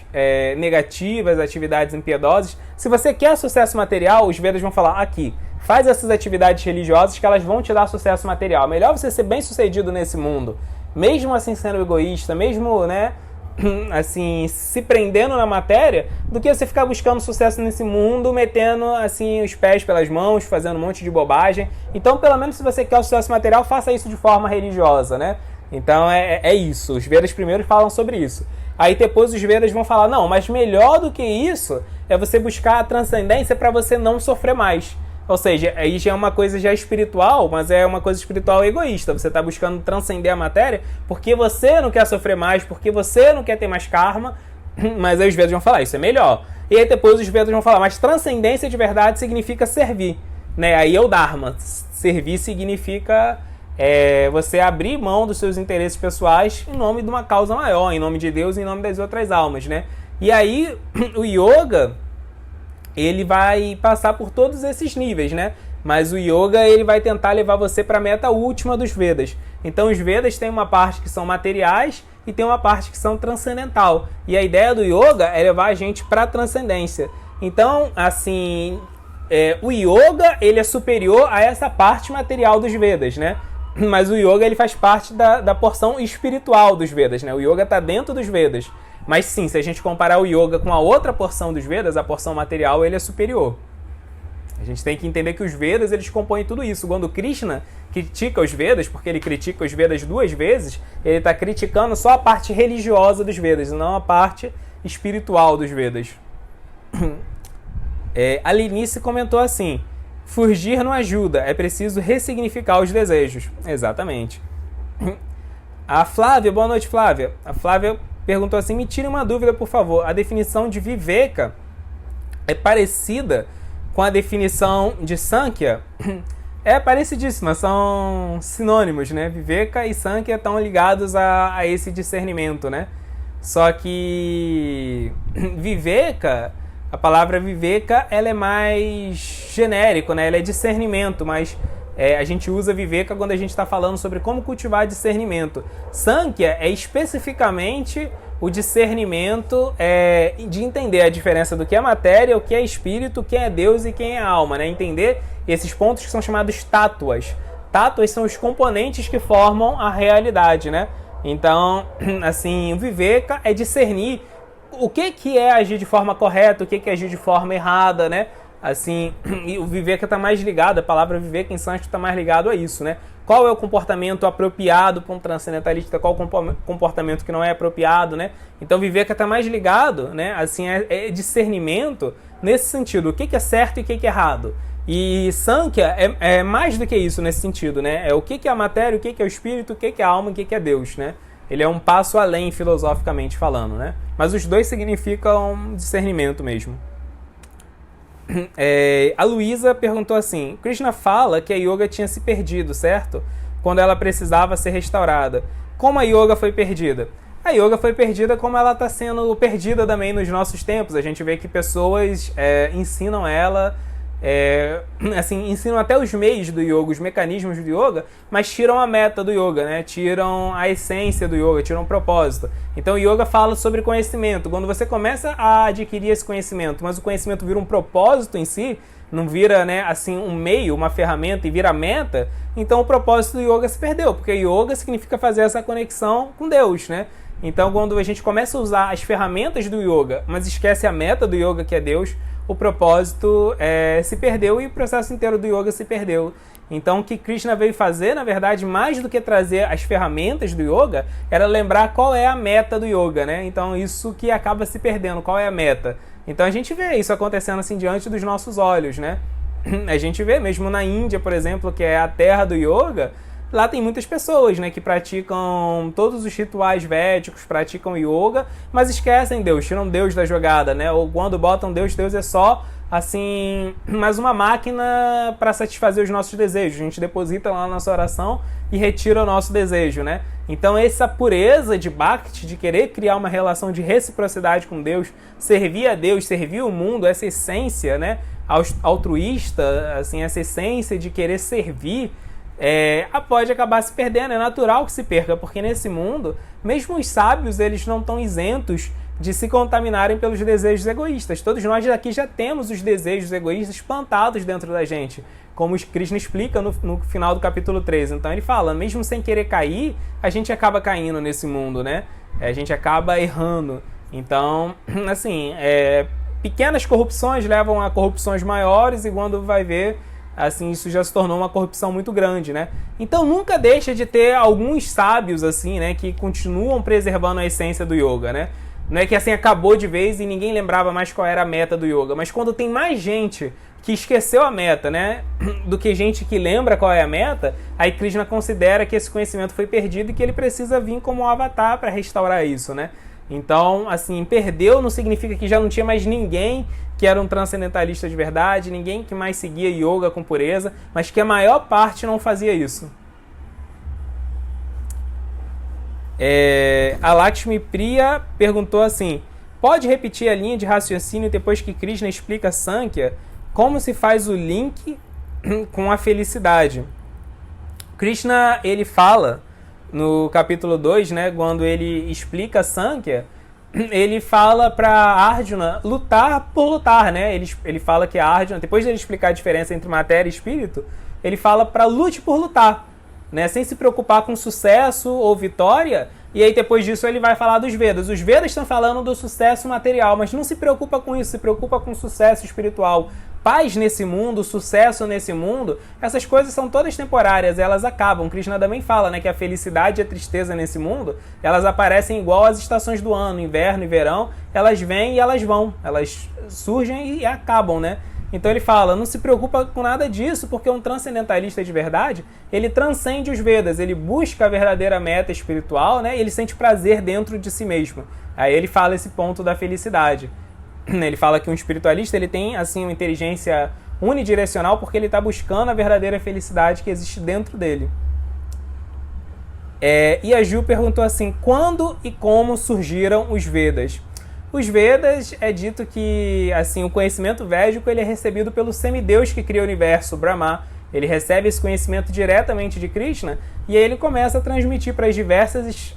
negativas, atividades impiedosas. Se você quer sucesso material, os Vedas vão falar aqui, faz essas atividades religiosas que elas vão te dar sucesso material. Melhor você ser bem sucedido nesse mundo, mesmo assim sendo egoísta, mesmo, né, assim, se prendendo na matéria, do que você ficar buscando sucesso nesse mundo, metendo assim os pés pelas mãos, fazendo um monte de bobagem. Então, pelo menos se você quer o sucesso material, faça isso de forma religiosa, né? Então é isso, os Vedas primeiro falam sobre isso. Aí depois os Vedas vão falar, não, mas melhor do que isso é você buscar a transcendência para você não sofrer mais. Ou seja, aí já é uma coisa já espiritual, mas é uma coisa espiritual egoísta. Você está buscando transcender a matéria porque você não quer sofrer mais, porque você não quer ter mais karma, mas aí os Vedas vão falar, isso é melhor. E aí depois os Vedas vão falar, mas transcendência de verdade significa servir, né? Aí é o Dharma. Servir significa você abrir mão dos seus interesses pessoais em nome de uma causa maior, em nome de Deus e em nome das outras almas, né? E aí o yoga, ele vai passar por todos esses níveis, né? Mas o yoga, ele vai tentar levar você para a meta última dos Vedas. Então os Vedas têm uma parte que são materiais e tem uma parte que são transcendental. E a ideia do yoga é levar a gente para a transcendência. Então, assim, o yoga, ele é superior a essa parte material dos Vedas, né? Mas o yoga, ele faz parte da porção espiritual dos Vedas, né? O yoga está dentro dos Vedas. Mas sim, se a gente comparar o yoga com a outra porção dos Vedas, a porção material, ele é superior. A gente tem que entender que os Vedas, eles compõem tudo isso. Quando Krishna critica os Vedas, porque ele critica os Vedas 2 vezes, ele está criticando só a parte religiosa dos Vedas, não a parte espiritual dos Vedas. A Linice comentou assim: fugir não ajuda, é preciso ressignificar os desejos. Exatamente. A Flávia, boa noite, Flávia. A Flávia perguntou assim: me tire uma dúvida, por favor. A definição de Viveka é parecida com a definição de Sankhya? É parecidíssima, são sinônimos, né? Viveka e Sankhya estão ligados a esse discernimento, né? Só que Viveka, a palavra Viveka, ela é mais genérico, né? Ela é discernimento, mas a gente usa Viveka quando a gente está falando sobre como cultivar discernimento. Sankhya é especificamente o discernimento de entender a diferença do que é matéria, o que é espírito, quem é Deus e quem é alma, né? Entender esses pontos que são chamados tátuas. Tátuas são os componentes que formam a realidade, né? Então, assim, o Viveka é discernir o que é agir de forma correta, o que é agir de forma errada, né? Assim, e o Viveka está mais ligado, a palavra Viveka em sânscrito está mais ligado a isso, né? Qual é o comportamento apropriado para um transcendentalista, qual o comportamento que não é apropriado, né? Então, Viveka está mais ligado, né? Assim, é discernimento nesse sentido, o que é certo e o que é errado. E Sankhya é mais do que isso nesse sentido, né? É o que é a matéria, o que é o espírito, o que é a alma, o que é Deus, né? Ele é um passo além, filosoficamente falando, né? Mas os dois significam discernimento mesmo. A Luísa perguntou assim: Krishna fala que a yoga tinha se perdido, certo? Quando ela precisava ser restaurada. Como a yoga foi perdida? A yoga foi perdida como ela está sendo perdida também nos nossos tempos. A gente vê que pessoas ensinam ela, assim, ensinam até os meios do yoga, os mecanismos do yoga, mas tiram a meta do yoga, né? Tiram a essência do yoga, tiram o propósito. Então o yoga fala sobre conhecimento. Quando você começa a adquirir esse conhecimento, mas o conhecimento vira um propósito em si, não vira, né, assim, um meio, uma ferramenta e vira meta, então o propósito do yoga se perdeu, porque yoga significa fazer essa conexão com Deus, né? Então quando a gente começa a usar as ferramentas do yoga, mas esquece a meta do yoga, que é Deus, o propósito se perdeu e o processo inteiro do yoga se perdeu. Então o que Krishna veio fazer, na verdade, mais do que trazer as ferramentas do yoga, era lembrar qual é a meta do yoga, né? Então isso que acaba se perdendo, qual é a meta. Então a gente vê isso acontecendo assim diante dos nossos olhos, né? A gente vê mesmo na Índia, por exemplo, que é a terra do yoga, lá tem muitas pessoas, né, que praticam todos os rituais védicos, praticam yoga, mas esquecem Deus, tiram Deus da jogada, né? Ou quando botam Deus, Deus é só, assim, mais uma máquina para satisfazer os nossos desejos. A gente deposita lá na nossa oração e retira o nosso desejo, né? Então essa pureza de Bhakti, de querer criar uma relação de reciprocidade com Deus, servir a Deus, servir o mundo, essa essência, né, altruísta, assim, essa essência de querer servir, pode acabar se perdendo. É natural que se perca, porque nesse mundo, mesmo os sábios, eles não estão isentos de se contaminarem pelos desejos egoístas. Todos nós aqui já temos os desejos egoístas plantados dentro da gente, como o Krishna explica no final do capítulo 13. Então ele fala, mesmo sem querer cair, a gente acaba caindo nesse mundo, né? A gente acaba errando. Então, assim, pequenas corrupções levam a corrupções maiores, e quando vai ver, assim, isso já se tornou uma corrupção muito grande, né? Então nunca deixa de ter alguns sábios, assim, né, que continuam preservando a essência do yoga, né? Não é que assim acabou de vez e ninguém lembrava mais qual era a meta do yoga, mas quando tem mais gente que esqueceu a meta, né, do que gente que lembra qual é a meta, aí Krishna considera que esse conhecimento foi perdido e que ele precisa vir como um avatar para restaurar isso, né? Então, assim, perdeu não significa que já não tinha mais ninguém que era um transcendentalista de verdade, ninguém que mais seguia yoga com pureza, mas que a maior parte não fazia isso. A Lakshmi Priya perguntou assim: pode repetir a linha de raciocínio depois que Krishna explica Sankhya? Como se faz o link com a felicidade? Krishna, ele fala no capítulo 2, né, quando ele explica Sankhya, ele fala para Arjuna lutar por lutar, né? Ele fala que Arjuna, depois de ele explicar a diferença entre matéria e espírito, ele fala para lute por lutar, né? Sem se preocupar com sucesso ou vitória. E aí depois disso ele vai falar dos Vedas. Os Vedas estão falando do sucesso material, mas não se preocupa com isso, se preocupa com o sucesso espiritual. paz nesse mundo, sucesso nesse mundo, essas coisas são todas temporárias, elas acabam. Krishna também fala, né, que a felicidade e a tristeza nesse mundo, elas aparecem igual às estações do ano, inverno e verão, elas vêm e elas vão, elas surgem e acabam, né? Então ele fala, não se preocupa com nada disso, porque um transcendentalista de verdade, ele transcende os Vedas, ele busca a verdadeira meta espiritual, né? E ele sente prazer dentro de si mesmo. Aí ele fala esse ponto da felicidade. Ele fala que um espiritualista ele tem assim uma inteligência unidirecional porque ele está buscando a verdadeira felicidade que existe dentro dele. E a Ju perguntou assim, quando e como surgiram os Vedas? Os Vedas é dito que assim, o conhecimento védico ele é recebido pelo semideus que cria o universo, Brahma. Ele recebe esse conhecimento diretamente de Krishna e aí ele começa a transmitir para as diversas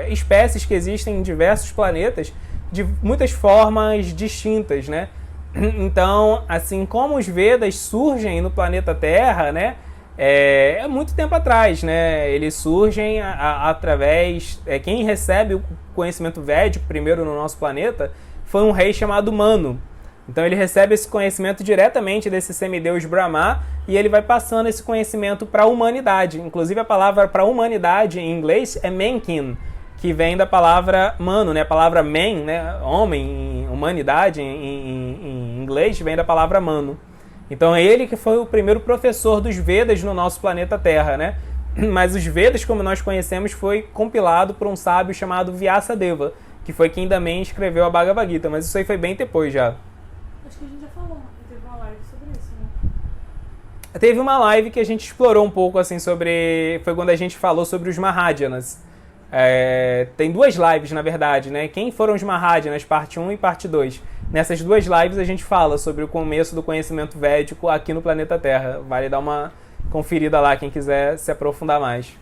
espécies que existem em diversos planetas de muitas formas distintas, né? Então, assim como os Vedas surgem no planeta Terra, né? É muito tempo atrás, né? Eles surgem através... quem recebe o conhecimento védico primeiro no nosso planeta foi um rei chamado Manu. Então ele recebe esse conhecimento diretamente desse semideus Brahma e ele vai passando esse conhecimento para a humanidade. Inclusive a palavra para humanidade em inglês é Menkin, que vem da palavra mano, né? A palavra man, né? Homem, humanidade em inglês vem da palavra mano. Então é ele que foi o primeiro professor dos Vedas no nosso planeta Terra, né? Mas os Vedas, como nós conhecemos, foi compilado por um sábio chamado Vyasadeva, que foi quem também escreveu a Bhagavad Gita, mas isso aí foi bem depois já. Acho que a gente já falou, teve uma live sobre isso, né? Teve uma live que a gente explorou um pouco assim sobre... Foi quando a gente falou sobre os Mahājanas. Tem duas lives, na verdade, né? Quem foram os Mahājanas, parte 1 e parte 2. Nessas duas lives a gente fala sobre o começo do conhecimento védico aqui no planeta Terra. Vale dar uma conferida lá, quem quiser se aprofundar mais.